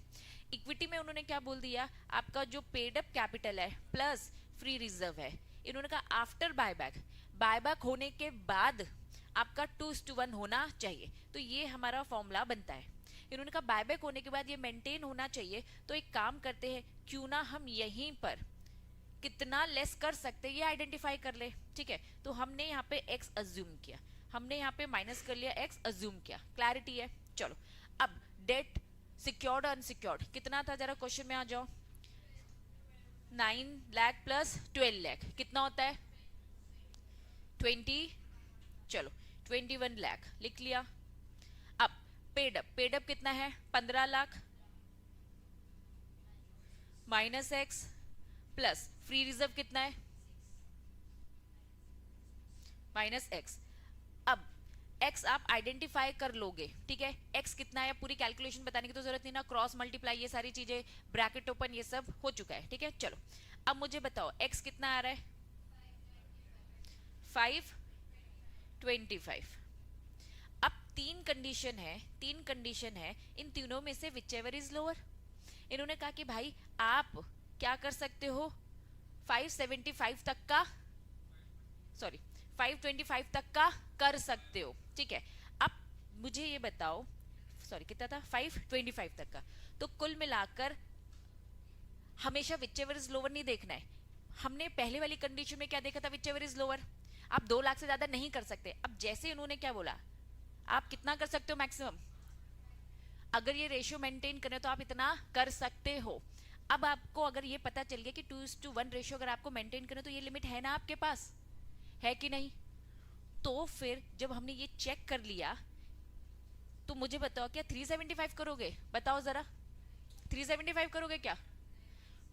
इक्विटी में उन्होंने क्या बोल दिया? आपका जो पेड अप कैपिटल है प्लस फ्री रिजर्व है। इन्होंने कहा आफ्टर बायबैक, बायबैक होने के बाद आपका 2:1 होना चाहिए। तो ये हमारा फॉर्मूला बनता है। इन्होंने कहा बायबैक होने के बाद ये मेंटेन होना चाहिए। तो एक काम करते हैं, क्यों ना हम यहीं पर कितना लेस कर सकते हैं ये आइडेंटिफाई कर ले, ठीक है। तो हमने यहाँ पे x अज्यूम किया, हमने यहाँ पे माइनस कर लिया, x अज्यूम किया। क्लैरिटी है? चलो, अब डेट सिक्योर्ड अनसिक्योर्ड कितना था, जरा क्वेश्चन में आ जाओ। 9 लाख प्लस 12 लाख कितना होता है? 20, चलो 21 लाख लिख लिया। अब पेड अप, पेड अप कितना है? 15 lakh minus x plus free reserve कितना है? Minus x. अब एक्स आप आइडेंटिफाई कर लोगे, ठीक है। एक्स कितना है पूरी कैलकुलेशन बताने की तो जरूरत नहीं ना, क्रॉस मल्टीप्लाई ये सारी चीजें, ब्रैकेट ओपन ये सब हो चुका है, ठीक है। चलो, अब मुझे बताओ एक्स कितना आ रहा है? 525। अब 3 कंडीशन है, 3 कंडीशन है, इन तीनों में से विच एवर इज लोअर। इन्होंने कहा कि भाई आप क्या कर सकते हो, 575 तक का, सॉरी 525 तक का कर सकते हो, ठीक है। अब मुझे ये बताओ, सॉरी कितना था, 525 तक का। तो कुल मिलाकर हमेशा विच एवर इज लोअर नहीं देखना है। हमने पहले वाली कंडीशन में क्या देखा था, विच एवर इज लोअर। आप 2 लाख से ज्यादा नहीं कर सकते। अब जैसे इन्होंने क्या बोला, आप कितना कर सकते हो मैक्सिमम, अगर ये रेशियो मेंटेन करें तो आप इतना कर सकते हो। अब आपको अगर ये पता चल गया कि 2:1 रेशियो अगर आपको मेंटेन करें तो ये लिमिट है ना आपके पास, है कि नहीं। तो फिर जब हमने ये चेक कर लिया तो मुझे बताओ क्या 375 करोगे, बताओ जरा 375 करोगे क्या।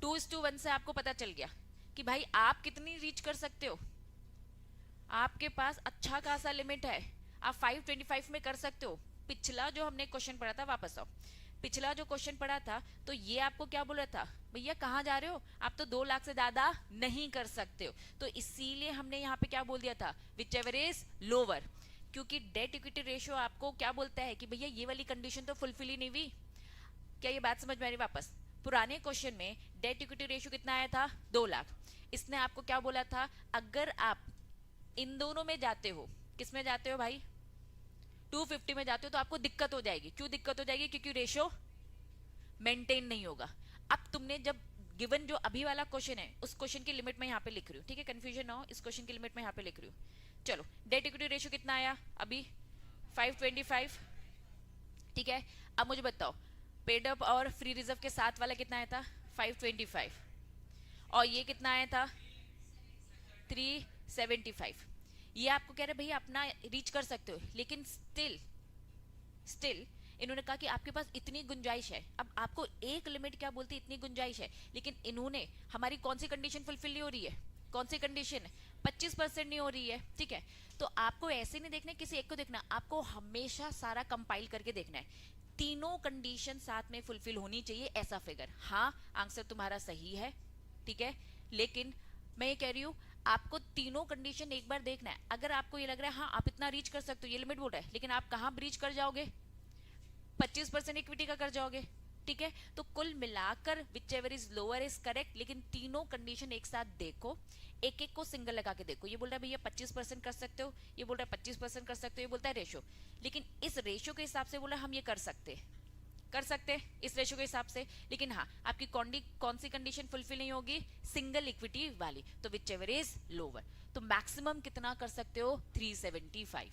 2:1 से आपको पता चल गया कि भाई आप कितनी रीच कर सकते हो, आपके पास अच्छा खासा लिमिट है, आप 525 में कर सकते हो। पिछला जो हमने क्वेश्चन पढ़ा था, वापस आओ, पिछला जो क्वेश्चन पढ़ा था तो ये आपको क्या बोला था, भैया कहाँ जा रहे हो, आप तो 2 लाख से ज्यादा नहीं कर सकते हो। तो इसीलिए हमने यहाँ पे क्या बोल दिया था, विच एवर इज लोअर, क्योंकि डेट इक्विटी रेशियो आपको क्या बोलता है कि भैया ये वाली कंडीशन तो फुलफिल ही नहीं हुई। क्या ये बात समझ में आ रही। वापस पुराने क्वेश्चन में डेट इक्विटी रेशियो कितना आया था, 2 लाख। इसने आपको क्या बोला था, अगर आप इन दोनों में जाते हो, किस में जाते हो भाई, 250 में जाते हो तो आपको दिक्कत हो जाएगी। क्यों दिक्कत हो जाएगी, क्योंकि रेशियो मेंटेन नहीं होगा। अब तुमने जब गिवन जो अभी वाला क्वेश्चन है उस क्वेश्चन की लिमिट में यहाँ पे लिख रही हूँ, ठीक है, कंफ्यूजन ना हो, इस क्वेश्चन की लिमिट में यहाँ पे लिख रही हूँ। चलो डेट इक्विटी रेशियो कितना आया अभी, 525, ठीक है। अब मुझे बताओ पेड अप और फ्री रिजर्व के साथ वाला कितना आया था, 525, और ये कितना आया था 375। ये आपको कह रहे भैया अपना रीच कर सकते हो, लेकिन स्टिल इन्होंने कहा कि आपके पास इतनी गुंजाइश है। अब आपको एक लिमिट क्या बोलती है, इतनी गुंजाइश है, लेकिन इन्होंने हमारी कौन सी कंडीशन फुलफिल नहीं हो रही है, कौन सी कंडीशन, 25% नहीं हो रही है, ठीक है। तो आपको ऐसे नहीं देखना किसी एक को देखना, आपको हमेशा सारा कंपाइल करके देखना है, तीनों कंडीशन साथ में फुलफिल होनी चाहिए, ऐसा फिगर। हाँ आंसर तुम्हारा सही है, ठीक है, लेकिन मैं ये कह रही हूँ आपको तीनों कंडीशन एक बार देखना है। अगर आपको ये लग रहा है हाँ आप इतना रीच कर सकते हो, ये लिमिट बोल रहा है, लेकिन आप कहाँ ब्रीच कर जाओगे, 25% इक्विटी का कर जाओगे, ठीक है। तो कुल मिलाकर which ever is lower is correct, लेकिन तीनों कंडीशन एक साथ देखो, एक एक को सिंगल लगा के देखो। ये बोल रहा है भैया 25% कर सकते हो, ये बोल रहा है 25% कर सकते हो, ये बोलता है रेशो, लेकिन इस रेशो के हिसाब से बोला हम ये कर सकते इस रेशो के हिसाब से, लेकिन हाँ आपकी कौन सी कंडीशन फुलफिल नहीं होगी, सिंगल इक्विटी वाली, तो विच एवर इज लोअर। तो मैक्सिमम कितना कर सकते हो, 375।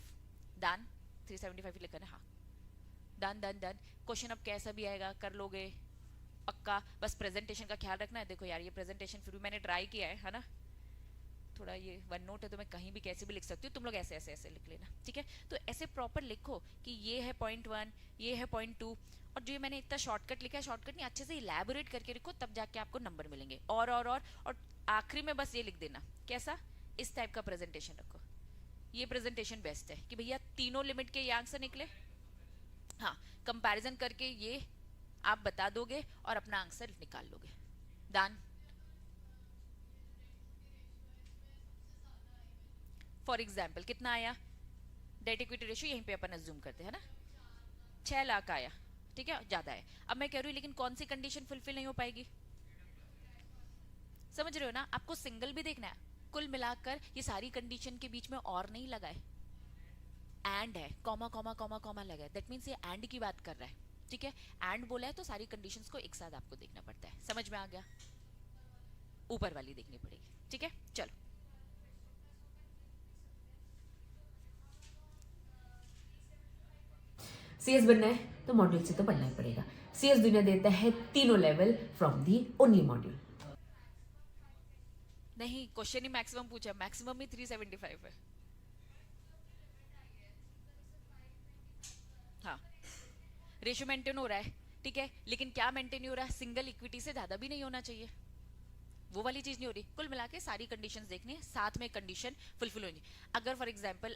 डन, 375 लिखा है, हाँ डन डन डन। क्वेश्चन अब कैसा भी आएगा कर लोगे पक्का, बस प्रेजेंटेशन का ख्याल रखना है। देखो यार ये प्रेजेंटेशन फिर भी मैंने ट्राई किया है ना, थोड़ा ये वन नोट है तो मैं कहीं भी कैसे भी लिख सकती हूँ, तुम लोग ऐसे ऐसे ऐसे लिख लेना, ठीक है। तो ऐसे प्रॉपर लिखो कि ये है .1, ये है .2, और जो मैंने इतना शॉर्टकट लिखा है, शॉर्टकट नहीं, अच्छे से इलेबोरेट करके लिखो, तब जाके आपको नंबर मिलेंगे। और आखिरी में बस ये लिख देना, कैसा, इस टाइप का प्रेजेंटेशन रखो। ये प्रेजेंटेशन बेस्ट है कि भैया तीनों लिमिट के ये आंसर निकले, हाँ कंपैरिजन करके ये आप बता दोगे और अपना आंसर निकाल लोगे। डन। फॉर एग्जाम्पल कितना आया, डेट इक्विटी रेशियो यहीं पे अपन अज्यूम करते हैं ना, 6 लाख आया, ठीक है, ज्यादा है। अब मैं कह रही हूँ लेकिन कौन सी कंडीशन फुलफिल नहीं हो पाएगी, समझ रहे हो ना, आपको सिंगल भी देखना है। कुल मिलाकर ये सारी कंडीशन के बीच में और नहीं लगाए, एंड है, कॉमा कॉमा कॉमा कॉमा लगा है, दैट मीन्स ये एंड की बात कर रहा है, ठीक है। एंड बोला है तो सारी कंडीशंस को एक साथ आपको देखना पड़ता है, समझ में आ गया, ऊपर वाली देखनी पड़ेगी, ठीक है। चलो सीएस बनना है तो मॉड्यूल से तो पढ़ना ही पड़ेगा। सीएस दुनिया देता है तीनों level from the only module. नहीं, क्वेश्चन ही मैक्सिमम पूछा, मैक्सिमम ही 375 है। हाँ रेशियो मेंटेन हो रहा है, ठीक है, लेकिन क्या मेंटेन नहीं हो रहा है, सिंगल इक्विटी से ज्यादा भी नहीं होना चाहिए, वो वाली चीज नहीं हो रही। कुल मिला के सारी कंडीशंस देखनी है, साथ में कंडीशन फुलफिल होनी। अगर फॉर एग्जांपल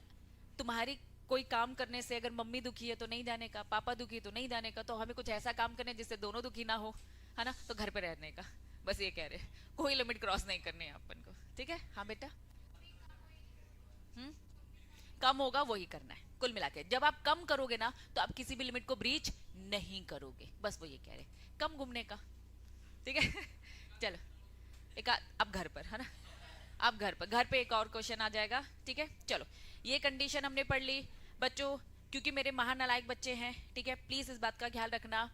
तुम्हारी कोई काम करने से अगर मम्मी दुखी है तो नहीं जाने का, पापा दुखी है तो नहीं जाने का, तो हमें कुछ ऐसा काम करना है जिससे दोनों दुखी ना हो, है ना, तो घर पे रहने का, बस ये कह रहे हैं, कोई लिमिट क्रॉस नहीं करनी है अपन को, ठीक है। हाँ बेटा, कम होगा वही करना है। कुल मिला के जब आप कम करोगे ना तो आप किसी भी लिमिट को ब्रीच नहीं करोगे, बस वो ये कह रहे हैं, कम घूमने का, ठीक है चलो अब घर पर है ना, अब घर पे एक और क्वेश्चन आ जाएगा, ठीक है। चलो ये कंडीशन हमने पढ़ ली बच्चों, क्योंकि मेरे महानालायक बच्चे हैं, ठीक है, प्लीज इस बात का ख्याल रखना,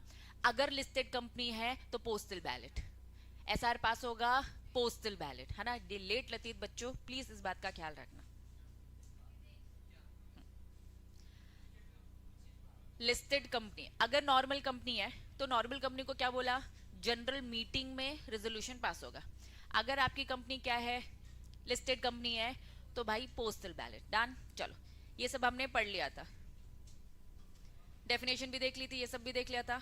अगर लिस्टेड कंपनी है तो पोस्टल बैलेट, एसआर पास होगा पोस्टल बैलेट, है ना। लेट लतीफ बच्चों प्लीज इस बात का ख्याल रखना। लिस्टेड कंपनी, अगर नॉर्मल कंपनी है तो नॉर्मल कंपनी को क्या बोला, जनरल मीटिंग में रेजोल्यूशन पास होगा। अगर आपकी कंपनी क्या है, लिस्टेड कंपनी है, तो भाई पोस्टल बैलेट, डन। चलो ये सब हमने पढ़ लिया था, डेफिनेशन भी देख ली थी, ये सब भी देख लिया था।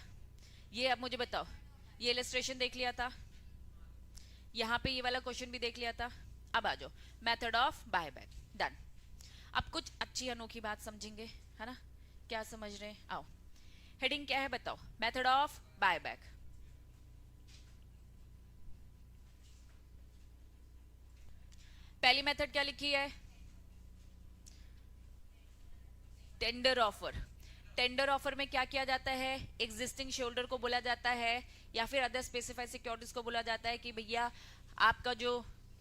ये अब मुझे बताओ, ये इलस्ट्रेशन देख लिया था, यहाँ पे ये वाला क्वेश्चन भी देख लिया था। अब आ जाओ मेथड ऑफ बायबैक, डन। अब कुछ अच्छी अनोखी बात समझेंगे, है ना, क्या समझ रहे हैं, आओ। हेडिंग क्या है बताओ, मेथड ऑफ बायबैक। पहली मेथड क्या लिखी है, टेंडर ऑफर। टेंडर ऑफर में क्या किया जाता है, एग्जिस्टिंग शेयरहोल्डर को बोला जाता है या फिर अदर स्पेसिफाइड सिक्योरिटीज को बोला जाता है कि भैया आपका जो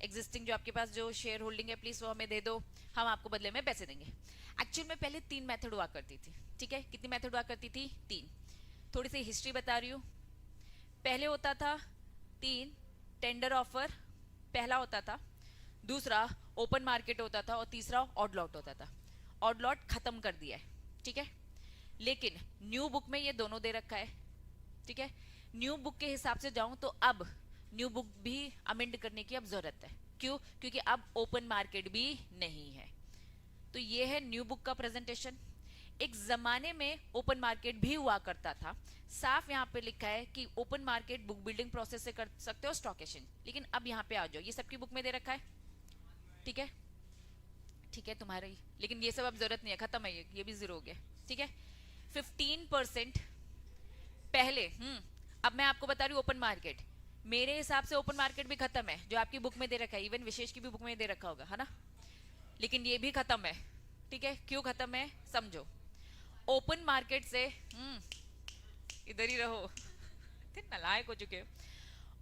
एग्जिस्टिंग जो आपके पास जो शेयर होल्डिंग है प्लीज वो हमें दे दो, हम आपको बदले में पैसे देंगे। एक्चुअल में पहले 3 मेथड हुआ करती थी, ठीक है, कितनी मेथड हुआ करती थी, 3। थोड़ी सी हिस्ट्री बता रही हूँ। पहले होता था 3 टेंडर ऑफर, पहला होता था, दूसरा ओपन मार्केट होता था और तीसरा ऑड लॉट होता था। ऑड लॉट खत्म कर दिया है, ठीक है, लेकिन न्यू बुक में ये दोनों दे रखा है, ठीक है। न्यू बुक के हिसाब से जाऊं तो अब न्यू बुक भी अमेंड करने की अब जरूरत है, क्यों, क्योंकि अब ओपन मार्केट भी नहीं है। तो ये है न्यू बुक का प्रेजेंटेशन। एक जमाने में ओपन मार्केट भी हुआ करता था, साफ यहाँ पे लिखा है कि open market book building process से कर सकते हो स्टॉक एक्सचेंज, लेकिन अब यहाँ पे आ जाओ, ये सबकी बुक में दे रखा है, ठीक है, ठीक है तुम्हारी, लेकिन ये सब अब जरूरत नहीं है, खत्म है, ये भी जीरो हो गया, ठीक है। 15% पहले, अब मैं आपको बता रही हूँ ओपन मार्केट, मेरे हिसाब से ओपन मार्केट भी खत्म है, जो आपकी बुक में दे रखा है, इवन विशेष की भी बुक में दे रखा होगा, है ना, लेकिन ये भी खत्म है, ठीक है। क्यों खत्म है समझो, ओपन मार्केट से इधर ही रहो नालायक हो चुके हो।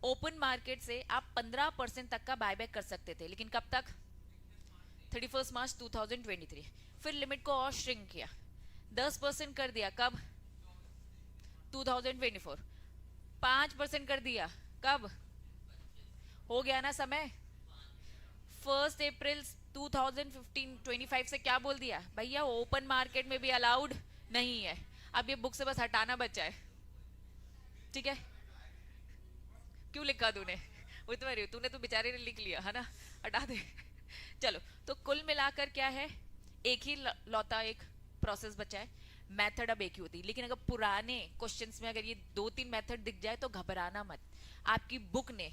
ओपन मार्केट से आप 15% तक का बायबैक कर सकते थे, लेकिन कब तक, 31 मार्च 2023। फिर लिमिट को और श्रिंक किया, 10% कर दिया, कब, 2024। 5% कर दिया, कब, हो गया ना समय, 1 अप्रैल 2025 से क्या बोल दिया भैया, ओपन मार्केट में भी अलाउड नहीं है। अब ये बुक से बस हटाना बचा है, ठीक है। क्यों लिखा तूने, तूने तो बेचारे ने लिख लिया, है ना, हटा दे चलो, तो कुल मिलाकर क्या है, एक ही लौता एक प्रोसेस बचा है, मेथड अब एक ही होती है। लेकिन अगर पुराने क्वेश्चंस में अगर ये 2-3 मेथड दिख जाए तो घबराना मत, आपकी बुक ने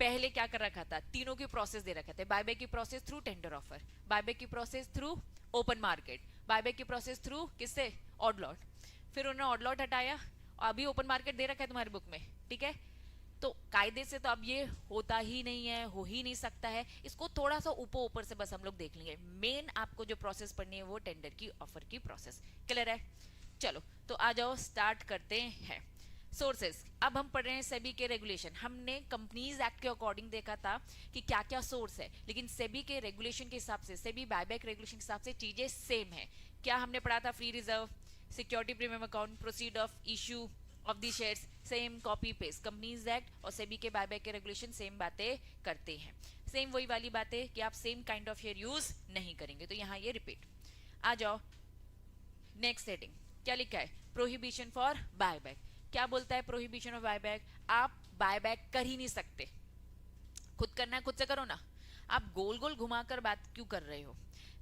पहले क्या कर रखा था, तीनों की प्रोसेस दे रखा था, बायबैक की process through tender offer, buyback की process through open market, buyback की प्रोसेस थ्रू किससे, ऑड लॉट। फिर उन्होंने ऑड लॉट हटाया, अभी ओपन मार्केट दे रखा है तुम्हारी बुक में, ठीक है। तो कायदे से तो अब ये होता ही नहीं है, हो ही नहीं सकता है, इसको थोड़ा सा ऊपर से बस हम लोग देख लेंगे। मेन आपको जो प्रोसेस पढ़नी है वो टेंडर की ऑफर की प्रोसेस, क्लियर है। चलो तो आ जाओ स्टार्ट करते हैं। सोर्सेस, अब हम पढ़ रहे हैं सेबी के रेगुलेशन। हमने कंपनीज एक्ट के अकॉर्डिंग देखा था कि क्या क्या सोर्स है, लेकिन सेबी के रेगुलेशन के हिसाब से, सेबी बायबैक रेगुलेशन के हिसाब से चीजें सेम है। क्या हमने पढ़ा था, free reserve, security premium account, proceed of issue of the shares, same copy paste. Companies act और सेबी के बायबैक के रेगुलेशन सेम बातें करते हैं, सेम वही वाली बातें कि आप same kind of share use नहीं करेंगे, तो यहाँ ये रिपीट। आ जाओ नेक्स्ट हेडिंग, क्या लिखा है, प्रोहिबिशन फॉर बायबैक। क्या बोलता है प्रोहिबिशन ऑफ बायबैक, आप बायबैक कर ही नहीं सकते, खुद करना है खुद से करो ना, आप गोल गोल घुमाकर बात क्यों कर रहे हो।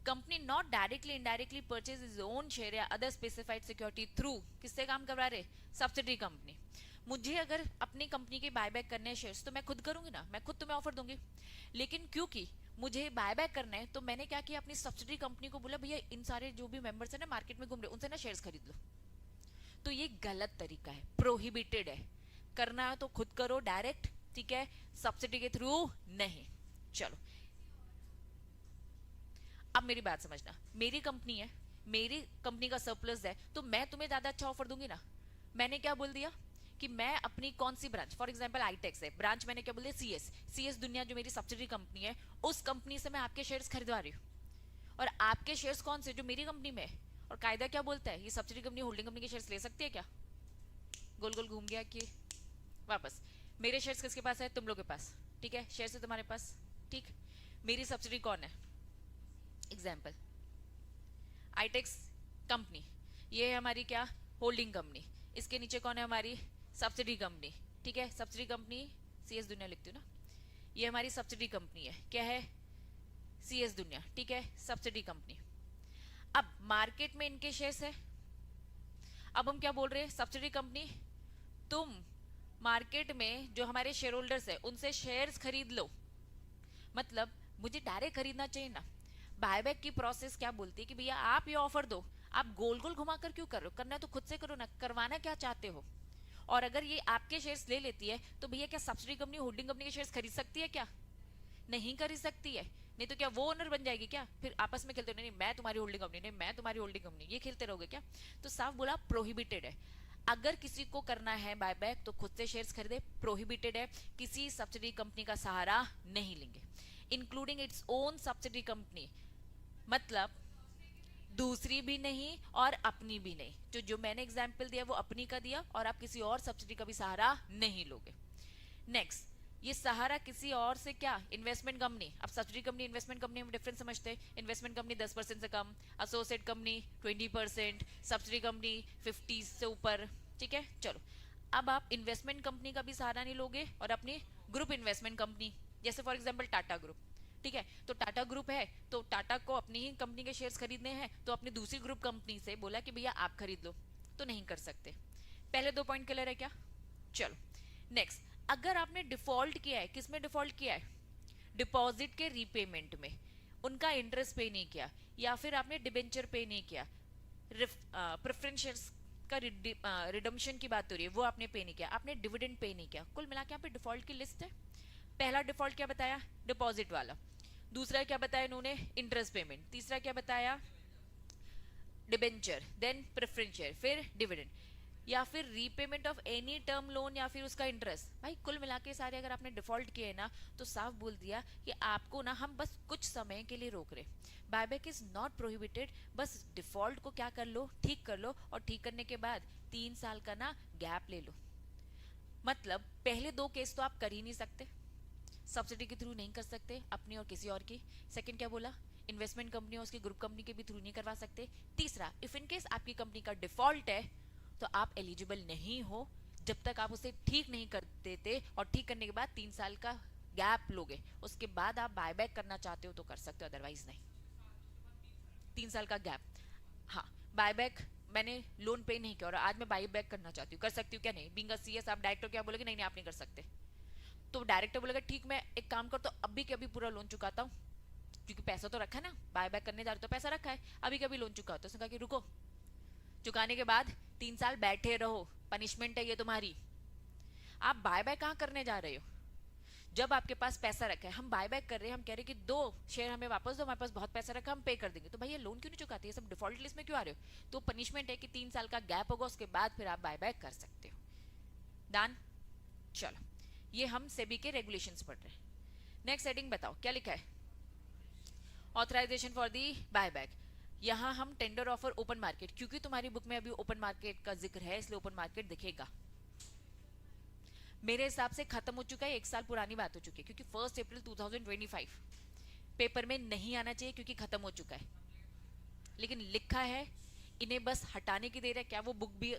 Company not directly indirectly purchase is own share या अदर स्पेसिफाइड सिक्योरिटी थ्रू, किससे काम करवा रहे, सब्सिडरी कंपनी। मुझे अगर अपनी कंपनी के बायबैक करने हैं शेयर्स तो मैं खुद करूंगी ना, मैं खुद तुम्हें ऑफर दूंगी, लेकिन क्योंकि मुझे बायबैक करना है तो मैंने क्या किया, अपनी सब्सिडरी कंपनी को बोला भैया इन सारे जो भी मेंबर्स है ना मार्केट में घूम रहे उनसे ना शेयर्स खरीद लो। तो ये गलत तरीका है, प्रोहिबिटेड है, करना है तो खुद करो डायरेक्ट, ठीक है, सब्सिडी के थ्रू नहीं। चलो अब मेरी बात समझना, मेरी कंपनी है, मेरी कंपनी का सरप्लस है, तो मैं तुम्हें ज्यादा अच्छा ऑफर दूंगी ना। मैंने क्या बोल दिया कि मैं अपनी कौन सी ब्रांच, फॉर एग्जांपल आईटेक्स है ब्रांच, मैंने क्या बोल दिया सीएस दुनिया जो मेरी सब्सिडरी कंपनी है, उस कंपनी से मैं आपके शेयर्स खरीदवा रही हूँ, और आपके शेयर्स कौन से जो मेरी कंपनी में है। और कायदा क्या बोलता है, ये सब्सिडरी कंपनी होल्डिंग कंपनी के शेयर्स ले सकती है क्या? गोल गोल घूम गया कि वापस मेरे शेयर्स किसके पास है? तुम लोग के पास, ठीक है, शेयर्स है तुम्हारे पास, ठीक। मेरी सब्सिडरी कौन है? एग्जाम्पल आईटेक्स कंपनी, ये है हमारी क्या, होल्डिंग कंपनी। इसके नीचे कौन है? हमारी सब्सिडी कंपनी, ठीक है। सब्सिडी कंपनी सीएस दुनिया लिखती हूँ ना, ये हमारी सब्सिडी कंपनी है, क्या है? सीएस दुनिया, ठीक है, सब्सिडी कंपनी। अब मार्केट में इनके शेयर्स है, अब हम क्या बोल रहे हैं, सब्सिडी कंपनी तुम मार्केट में जो हमारे शेयर होल्डर्स है उनसे शेयर्स खरीद लो, मतलब मुझे डायरेक्ट खरीदना चाहिए ना। बायबैक की प्रोसेस क्या बोलती है कि भैया आप ये ऑफर दो, आप गोल गोल घुमाकर क्यों कर रहे हो, करना तो खुद से करो ना, करवाना क्या चाहते हो। और अगर ये आपके शेयर्स ले लेती है तो भैया क्या सब्सिडी कंपनी होल्डिंग कंपनी के शेयर्स खरीद सकती है क्या? नहीं खरीद सकती है। नहीं तो क्या वो ओनर बन जाएगी क्या? फिर आपस में खेलते, नहीं मैं तुम्हारी होल्डिंग कंपनी, नहीं मैं तुम्हारी होल्डिंग कंपनी, ये खेलते रहोगे क्या? तो साफ बोला प्रोहिबिटेड है। अगर किसी को करना है बायबैक तो खुद से शेयर्स खरीदे, प्रोहिबिटेड है, किसी सब्सिडी कंपनी का सहारा नहीं लेंगे, including its own subsidy company, मतलब दूसरी भी नहीं और अपनी भी नहीं। तो जो मैंने एग्जाम्पल दिया वो अपनी का दिया, और आप किसी और सब्सिडी का भी सहारा नहीं लोगे। नेक्स्ट, ये सहारा किसी और से क्या, इन्वेस्टमेंट कंपनी। अब सब्सिडी कंपनी इन्वेस्टमेंट कंपनी में डिफरेंस समझते हैं। इन्वेस्टमेंट कंपनी 10% से कम, एसोसिएट कंपनी 20%, सब्सिडी कंपनी 50 से ऊपर, ठीक है। चलो अब आप इन्वेस्टमेंट कंपनी का भी सहारा नहीं लोगे और अपनी ग्रुप इन्वेस्टमेंट कंपनी, जैसे फॉर एग्जाम्पल टाटा ग्रुप, ठीक है। तो टाटा ग्रुप है तो टाटा को अपनी ही कंपनी के शेयर्स खरीदने हैं, तो अपनी दूसरी ग्रुप कंपनी से बोला कि भैया आप खरीद लो, तो नहीं कर सकते। पहले 2 पॉइंट क्लियर है क्या? चलो नेक्स्ट, अगर आपने डिफॉल्ट किया है, किसमें डिफॉल्ट किया है? डिपॉजिट के रीपेमेंट में, उनका इंटरेस्ट पे नहीं किया, या फिर आपने डिबेंचर पे नहीं किया, प्रेफरेंस शेयर्स का रिडम्पशन की बात हो रही है, वो आपने पे नहीं किया, आपने डिविडेंड पे नहीं किया, कुल मिला के यहाँ पे डिफॉल्ट की लिस्ट है। पहला डिफॉल्ट क्या बताया? डिपॉजिट वाला। दूसरा क्या बताया इन्होंने? Interest payment. तीसरा क्या बताया? डिबेंचर, देन प्रेफरेंस शेयर, फिर डिविडेंड, या फिर repayment of any term loan, या फिर उसका इंटरेस्ट। भाई कुल मिला के सारे अगर आपने डिफॉल्ट किए ना, तो साफ बोल दिया कि आपको ना हम बस कुछ समय के लिए रोक रहे। बायबैक इज नॉट प्रोहिबिटेड, बस डिफॉल्ट को क्या कर लो, ठीक कर लो, और ठीक करने के बाद 3 साल का ना गैप ले लो। मतलब पहले 2 केस तो आप कर ही नहीं सकते, सब्सिडी के थ्रू नहीं कर सकते अपनी और किसी और की। सेकंड क्या बोला? इन्वेस्टमेंट कंपनी और उसकी ग्रुप कंपनी के भी थ्रू नहीं करवा सकते। तीसरा, इफ इन केस आपकी कंपनी का डिफॉल्ट है तो आप एलिजिबल नहीं हो जब तक आप उसे ठीक नहीं कर देते, और ठीक करने के बाद 3 साल का गैप लोगे, उसके बाद आप बायबैक करना चाहते हो तो कर सकते हो, अदरवाइज नहीं। 3 साल का गैप, हाँ। बायबैक मैंने लोन पे नहीं किया और आज मैं बायबैक करना चाहती हूँ, कर सकती हूँ क्या? नहीं। बीइंग अ सीएस आप डायरेक्टर क्या बोलोगे? नहीं नहीं आप नहीं कर सकते। तो डायरेक्टर बोलेगा ठीक मैं एक काम कर, तो अभी के अभी पूरा लोन चुकाता हूँ, क्योंकि पैसा तो रखा है ना, बायबैक करने जा रहे तो पैसा रखा है, अभी कभी लोन चुका। तो उसने कहा कि रुको, चुकाने के बाद 3 साल बैठे रहो, पनिशमेंट है ये तुम्हारी। आप बायबैक कहाँ करने जा रहे हो? जब आपके पास पैसा रखा है, हम बायबैक कर रहे हैं, हम कह रहे हैं कि 2 शेयर हमें वापस दो, हमारे पास बहुत पैसा रखा, हम पे कर देंगे, तो भाई ये लोन क्यों नहीं चुकाते? ये सब डिफॉल्ट लिस्ट में क्यों आ रहे हो? तो पनिशमेंट है कि 3 साल का गैप होगा, उसके बाद फिर आप बायबैक कर सकते हो। डन? चलो, ये हम सेबी के रेगुलेशंस पढ़ रहे हैं। नेक्स्ट हेडिंग बताओ क्या लिखा है? Authorisation for the buyback. यहां हम टेंडर ऑफर ओपन मार्केट, क्योंकि तुम्हारी बुक में अभी ओपन मार्केट का जिक्र है इसलिए ओपन मार्केट दिखेगा। मेरे हिसाब से खत्म हो चुका है, 1 साल पुरानी बात हो चुकी है, क्योंकि 1 अप्रैल 2025 पेपर में नहीं आना चाहिए क्योंकि खत्म हो चुका है, लेकिन लिखा है। इन्हें बस हटाने की देर है क्या? वो बुक भी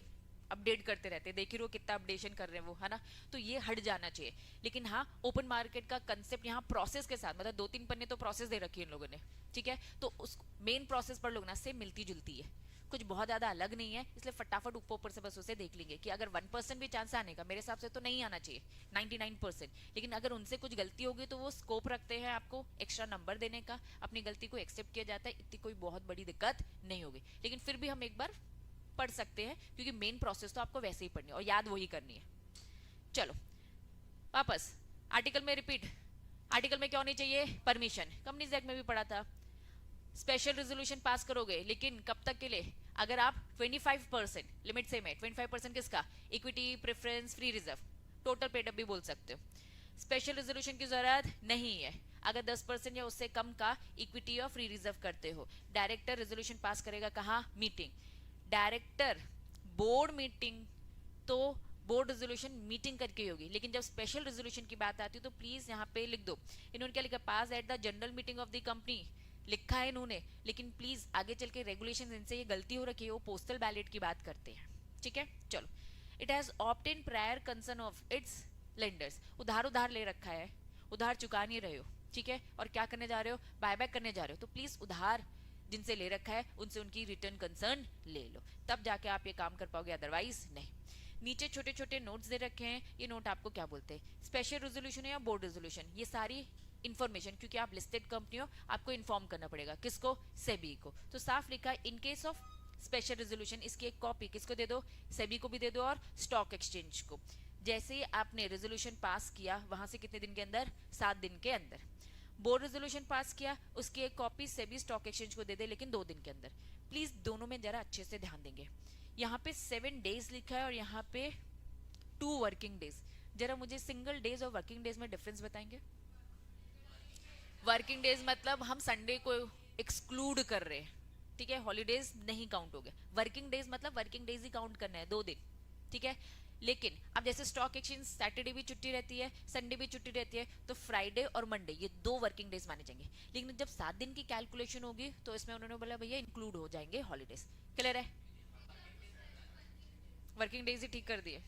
अपडेट करते रहते हैं, देख रहे हो कितना अपडेशन कर रहे हैं वो, है ना। तो ये हट जाना चाहिए। लेकिन हाँ, ओपन मार्केट का कंसेप्ट यहाँ प्रोसेस के साथ, मतलब 2-3 पन्ने तो प्रोसेस दे रखी है इन लोगों ने, ठीक है। तो उस मेन प्रोसेस पर लोग ना से मिलती जुलती है, कुछ बहुत ज्यादा अलग नहीं है, इसलिए फटाफट ऊपर ऊपर से बस उसे देख लेंगे कि अगर 1% भी चांस आने का, मेरे हिसाब से तो नहीं आना चाहिए 99%, लेकिन अगर उनसे कुछ गलती होगी तो वो स्कोप रखते हैं आपको एक्स्ट्रा नंबर देने का, अपनी गलती को एक्सेप्ट किया जाता है, इतनी कोई बहुत बड़ी दिक्कत नहीं होगी। लेकिन फिर भी हम एक बार पढ़ सकते हैं, क्योंकि मेन प्रोसेस तो आपको वैसे ही पढ़नी है और याद वही करनी है। चलो वापस आर्टिकल में रिपीट, आर्टिकल में क्या होनी चाहिए? परमिशन। कंपनीज एक्ट में भी पढ़ा था, स्पेशल रेजोल्यूशन पास करोगे, लेकिन कब तक के लिए? अगर आप 25% लिमिट सेम है, 25% किसका, equity, preference, free reserve, total paid up भी बोल सकते हो। स्पेशल रेजोल्यूशन की जरूरत नहीं है अगर 10% या उससे कम का इक्विटी और फ्री रिजर्व करते हो। डायरेक्टर रेजोल्यूशन पास करेगा कहाँ, मीटिंग। डायरेक्टर बोर्ड मीटिंग तो बोर्ड रेजोल्यूशन मीटिंग करके ही होगी, लेकिन जब स्पेशल रेजोल्यूशन की बात आती है तो प्लीज यहाँ पे लिख दो, इन्होंने क्या लिखा, pass at the general meeting of the company लिखा है इन्होंने, लेकिन प्लीज आगे चल के रेगुलेशन इनसे ये गलती हो रखी है, वो पोस्टल बैलेट की बात करते हैं। ठीक है, चलो। It has obtain prior concern of its lenders, उधार ले रखा है, उधार चुका नहीं रहे हो, ठीक है, और क्या करने जा रहे हो, बायबैक करने जा रहे हो, तो प्लीज उधार जिनसे ले रखा है उनसे उनकी रिटर्न कंसर्न ले लो, तब जाके आप ये काम कर पाओगे, अदरवाइज नहीं। नीचे छोटे छोटे नोट्स दे रखे हैं, ये नोट आपको क्या बोलते हैं, स्पेशल रेजोल्यूशन या बोर्ड रेजोल्यूशन, ये सारी इन्फॉर्मेशन, क्योंकि आप लिस्टेड कंपनी हो आपको इन्फॉर्म करना पड़ेगा, किसको, सेबी को, तो साफ लिखा है in case of special resolution, इसकी एक कॉपी किसको दे दो, सेबी को भी दे दो और स्टॉक एक्सचेंज को। जैसे ही आपने रेजोल्यूशन पास किया वहां से कितने दिन के अंदर, 7 दिन के अंदर। बोर्ड रेजोल्यूशन पास किया, उसकी एक कॉपी सेबी स्टॉक एक्सचेंज को दे दे, लेकिन 2 दिन के अंदर। प्लीज दोनों में जरा अच्छे से ध्यान देंगे, यहाँ पे 7 डेज लिखा है और यहाँ पे 2 वर्किंग डेज, जरा मुझे सिंगल डेज और वर्किंग डेज में डिफरेंस बताएंगे। वर्किंग डेज मतलब हम संडे को एक्सक्लूड कर रहे हैं, ठीक है, हॉलीडेज नहीं काउंट हो गए। वर्किंग डेज मतलब वर्किंग डेज ही काउंट करना है, 2 दिन, ठीक है। लेकिन अब जैसे स्टॉक एक्सचेंज सैटरडे भी छुट्टी रहती है, संडे भी छुट्टी रहती है, तो फ्राइडे और मंडे ये 2 वर्किंग डेज माने जाएंगे। लेकिन जब 7 दिन की कैलकुलेशन होगी तो इसमें उन्होंने बोला भैया इंक्लूड हो जाएंगे हॉलीडेज। क्लियर है, वर्किंग डेज ही ठीक कर दिए,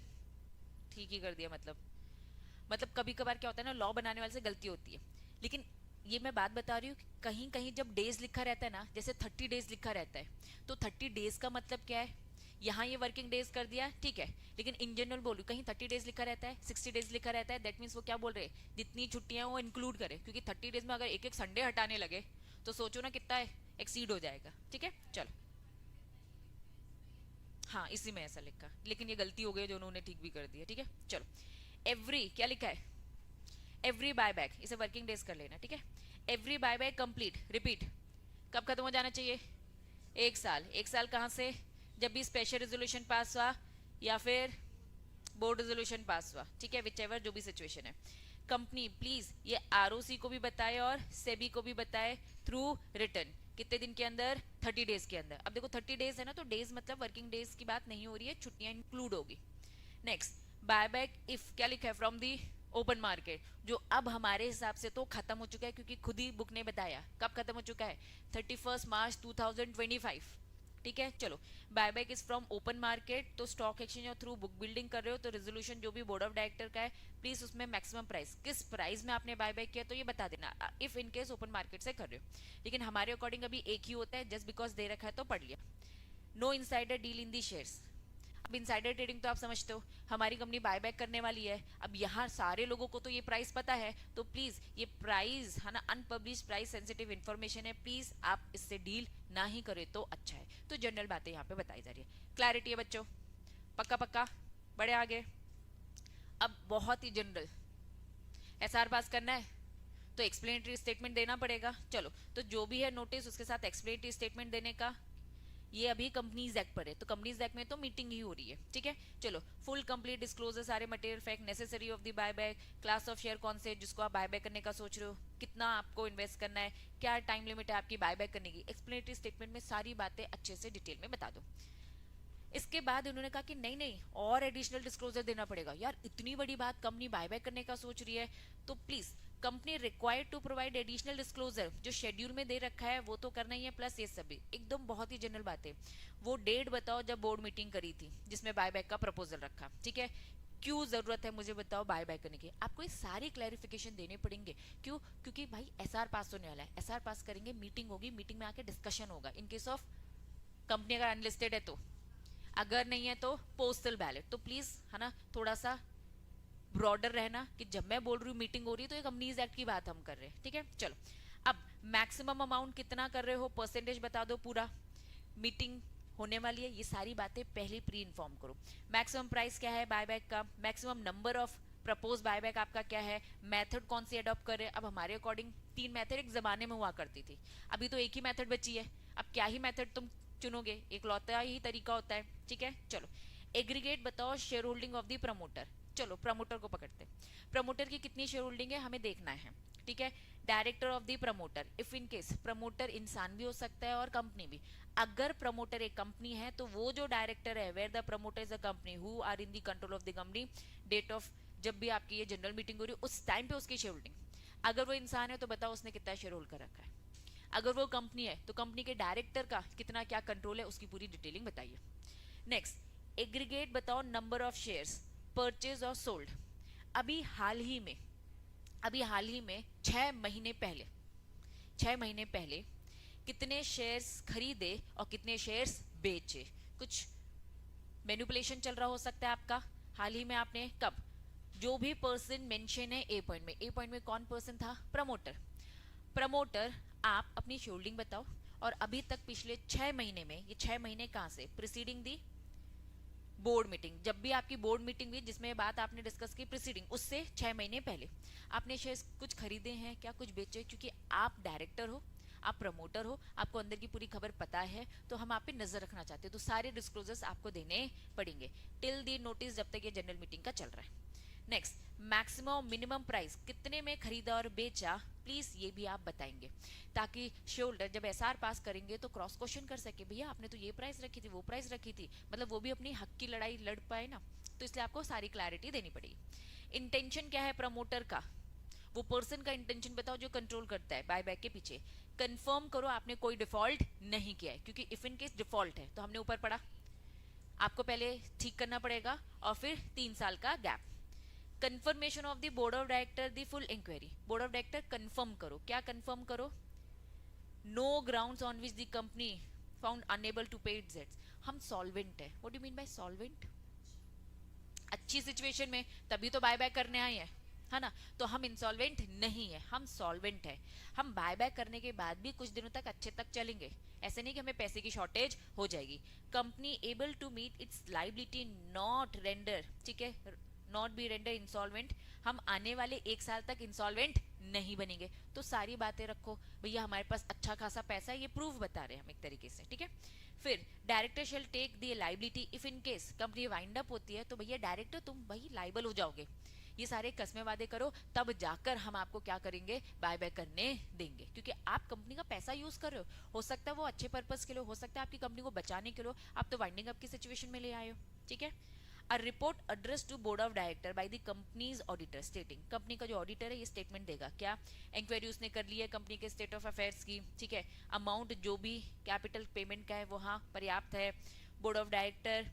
ठीक ही कर दिया, मतलब कभी कभार क्या होता है ना, लॉ बनाने वाले से गलती होती है। लेकिन ये मैं बात बता रही हूँ, कहीं कहीं जब डेज लिखा रहता है ना, जैसे 30 डेज लिखा रहता है, तो 30 डेज का मतलब क्या है, यहाँ ये वर्किंग डेज कर दिया, ठीक है, लेकिन इन जनरल बोलूँ कहीं 30 डेज लिखा रहता है, 60 डेज लिखा रहता है, दैट मीन्स वो क्या बोल रहे हैं, जितनी छुट्टियां वो इंक्लूड करे, क्योंकि 30 डेज में अगर एक एक संडे हटाने लगे तो सोचो ना कितना एक्सीड हो जाएगा। ठीक है, चलो, हाँ इसी में ऐसा लिखा, लेकिन ये गलती हो गई जो उन्होंने ठीक भी कर दिया। ठीक है, चलो। एवरी क्या लिखा है, एवरी बायबैक, इसे वर्किंग डेज कर लेना, ठीक है। एवरी बायबैक कंप्लीट, रिपीट, कब खत्म हो जाना चाहिए, 1 साल। 1 साल कहाँ से, जब भी स्पेशल रेजोल्यूशन पास हुआ या फिर बोर्ड रेजोल्यूशन पास हुआ, ठीक है, विच एवर जो भी सिचुएशन है। कंपनी प्लीज ये आरओसी को भी बताए और सेबी को भी बताए थ्रू रिटर्न, कितने दिन के अंदर, 30 डेज के अंदर। अब देखो 30 डेज है ना, तो डेज मतलब वर्किंग डेज की बात नहीं हो रही है, छुट्टियां इंक्लूड होगी। नेक्स्ट, बायबैक इफ क्या लिखा है, फ्रॉम दी ओपन मार्केट, जो अब हमारे हिसाब से तो खत्म हो चुका है, क्योंकि खुद ही बुक ने बताया कब खत्म हो चुका है, 31 मार्च 2025। ठीक है, चलो। Buyback is from open market, तो स्टॉक एक्सचेंज और थ्रू बुक बिल्डिंग कर रहे हो, तो रेजोल्यूशन जो भी बोर्ड ऑफ डायरेक्टर का है, प्लीज उसमें मैक्सिमम प्राइस, किस प्राइस में आपने बायबैक किया तो ये बता देना, if in case open market से कर रहे हो। लेकिन हमारे अकॉर्डिंग अभी एक ही होता है, जस्ट बिकॉज दे रखा है तो पढ़ लिया। No insider deal in the shares, अब इनसाइडर ट्रेडिंग तो आप समझते हो, हमारी कंपनी बायबैक करने वाली है, अब यहाँ सारे लोगों को तो ये प्राइस पता है, तो प्लीज ये प्राइस है ना, अनपब्लिश प्राइस सेंसिटिव इन्फॉर्मेशन है, प्लीज आप इससे डील ना ही करें तो अच्छा है। तो जनरल बातें यहाँ पे बताई जा रही है, क्लैरिटी है बच्चों, पक्का पक्का, बड़े आगे। अब बहुत ही जनरल, एसआर पास करना है तो एक्सप्लेनेटरी स्टेटमेंट देना पड़ेगा। चलो, तो जो भी है नोटिस उसके साथ एक्सप्लेनेटरी स्टेटमेंट देने का, ये अभी कंपनीज एक्ट पर है, तो कंपनीज एक्ट में तो मीटिंग ही हो रही है। ठीक है, चलो। फुल कंप्लीट डिस्क्लोजर सारे material fact necessary of the buyback, class of share कौन से जिसको आप बायबैक करने का सोच रहे हो, कितना आपको इन्वेस्ट करना है, क्या टाइम लिमिट है आपकी बायबैक करने की, एक्सप्लेनेटरी स्टेटमेंट में सारी बातें अच्छे से डिटेल में बता दो। इसके बाद उन्होंने कहा कि नहीं नहीं और एडिशनल डिस्क्लोजर देना पड़ेगा, यार इतनी बड़ी बात कंपनी बायबैक करने का सोच रही है, तो please company required to provide additional disclosure, जो शेड्यूल में दे रखा है वो तो करना ही है, प्लस ये सभी एकदम बहुत ही जनरल बात है। वो डेट बताओ जब बोर्ड मीटिंग करी थी जिसमें बायबैक का प्रपोजल रखा, ठीक है, क्यों जरूरत है मुझे बताओ बायबैक करने की, आपको ये सारी क्लैरिफिकेशन देने पड़ेंगे। क्यों, क्योंकि भाई एसआर पास होने वाला है, एसआर पास करेंगे, मीटिंग होगी, मीटिंग में आके डिस्कशन होगा, इन केस ऑफ कंपनी अगर अनलिस्टेड है तो, अगर नहीं है तो पोस्टल बैलेट, तो प्लीज है ना थोड़ा सा ब्रॉडर रहना, कि जब मैं बोल रही हूँ मीटिंग हो रही है तो ये कंपनीज एक्ट की बात हम कर रहे हैं। ठीक है, चलो। अब मैक्सिमम अमाउंट कितना कर रहे हो, परसेंटेज बता दो पूरा, मीटिंग होने वाली है, ये सारी बातें पहले प्री इन्फॉर्म करो। मैक्सिमम प्राइस क्या है बायबैक का, maximum number of propose buyback आपका क्या है, मेथड कौन सी अडॉप्ट कर रहे हैं। अब हमारे अकॉर्डिंग 3 मेथड एक जमाने में हुआ करती थी, अभी तो एक ही मेथड बची है, अब क्या ही मेथड तुम चुनोगे, एक लौता ही तरीका होता है, ठीक है। चलो एग्रीगेट बताओ share holding of the promoter. चलो प्रमोटर को पकड़ते हैं, प्रमोटर की कितनी शेयर होल्डिंग है हमें देखना है, ठीक है। Director of the promoter, if in case promoter इंसान भी हो सकता है और कंपनी भी। अगर प्रमोटर एक कंपनी है तो वो जो डायरेक्टर है, where the promoter is a company who are in the control of the company, date of जब भी आपकी ये जनरल मीटिंग हो रही है उस टाइम पे उसकी शेयर होल्डिंग। अगर वो इंसान है तो बताओ उसने कितना शेयर होल्ड कर रखा है। अगर वो कंपनी है तो कंपनी के डायरेक्टर का कितना क्या कंट्रोल है उसकी पूरी डिटेलिंग बताइए। नेक्स्ट एग्रीगेट बताओ नंबर ऑफ शेयर्स परचेज और सोल्ड। अभी हाल ही में 6 महीने पहले कितने शेयर्स खरीदे और कितने शेयर्स बेचे। कुछ मैनिपुलेशन चल रहा हो सकता है आपका। हाल ही में आपने कब, जो भी पर्सन मेंशन है ए पॉइंट में कौन पर्सन था, प्रमोटर। आप अपनी शेयरहोल्डिंग बताओ और अभी तक पिछले 6 महीने में, ये 6 महीने कहां से, प्रीसीडिंग दी बोर्ड मीटिंग, जब भी आपकी बोर्ड मीटिंग हुई जिसमें बात आपने डिस्कस की प्रीसीडिंग, उससे 6 महीने पहले आपने शेयर्स कुछ खरीदे हैं क्या, कुछ बेचे। क्योंकि आप डायरेक्टर हो, आप प्रमोटर हो, आपको अंदर की पूरी खबर पता है, तो हम आप पे नजर रखना चाहते हैं, तो सारे डिस्क्लोजर्स आपको देने पड़ेंगे टिल दी नोटिस, जब तक ये जनरल मीटिंग का चल रहा है। नेक्स्ट मैक्सिमम मिनिमम प्राइस कितने में खरीदा और बेचा, प्लीज ये भी आप बताएंगे, ताकि शेयर होल्डर जब एसआर पास करेंगे तो क्रॉस क्वेश्चन कर सके, भैया आपने तो ये प्राइस रखी थी, वो प्राइस रखी थी, मतलब वो भी अपनी हक की लड़ाई लड़ पाए ना। तो इसलिए आपको सारी क्लैरिटी देनी पड़ेगी। इंटेंशन क्या है प्रमोटर का, वो पर्सन का इंटेंशन बताओ जो कंट्रोल करता है बाय बैक के पीछे। कंफर्म करो आपने कोई डिफॉल्ट नहीं किया है, क्योंकि इफ इन केस डिफॉल्ट है तो हमने ऊपर पढ़ा आपको पहले ठीक करना पड़ेगा और फिर 3 साल का gap. Confirmation of the board of director the full inquiry, board of director confirm करो, क्या कंफर्म करो, no grounds on which the company found unable to pay its debts. हम सॉल्वेंट है, what do you mean by solvent, अच्छी situation में तभी तो buy back करने आए हैं, है ना। तो हम इंसॉल्वेंट नहीं है, हम सॉल्वेंट है। हम बाय बैक करने के बाद भी कुछ दिनों तक अच्छे तक चलेंगे, ऐसे नहीं कि हमें पैसे की शॉर्टेज हो जाएगी। Company able to meet its liability not render, ठीक है, नॉट बी रेंडर इंसॉल्वेंट, हम आने वाले 1 साल तक इंसॉल्वेंट नहीं बनेंगे। तो सारी बातें रखो भैया, हमारे पास अच्छा खासा पैसा है, ये प्रूफ बता रहे हैं हम एक तरीके से, ठीक है। फिर director shall take the liability if in case company wind up होती है, तो भैया डायरेक्टर तुम भाई लाइबल हो जाओगे। ये सारे कस्मे वादे करो, तब जाकर हम आपको क्या करेंगे, बाय बैक करने देंगे, क्योंकि आप कंपनी का पैसा यूज कर रहे हो सकता है वो अच्छे पर्पस के लिए, हो सकता है आपकी कंपनी को बचाने के लिए, आप तो वाइंडिंग अप की सिचुएशन में ले आए हो, ठीक है। A report addressed to board of director by the company's auditor stating, company का जो ऑडिटर है ये स्टेटमेंट देगा, क्या इंक्वायरी उसने कर ली है कंपनी के स्टेट ऑफ अफेयर्स की, ठीक है। अमाउंट जो भी कैपिटल पेमेंट का है वो हाँ पर्याप्त है, बोर्ड ऑफ डायरेक्टर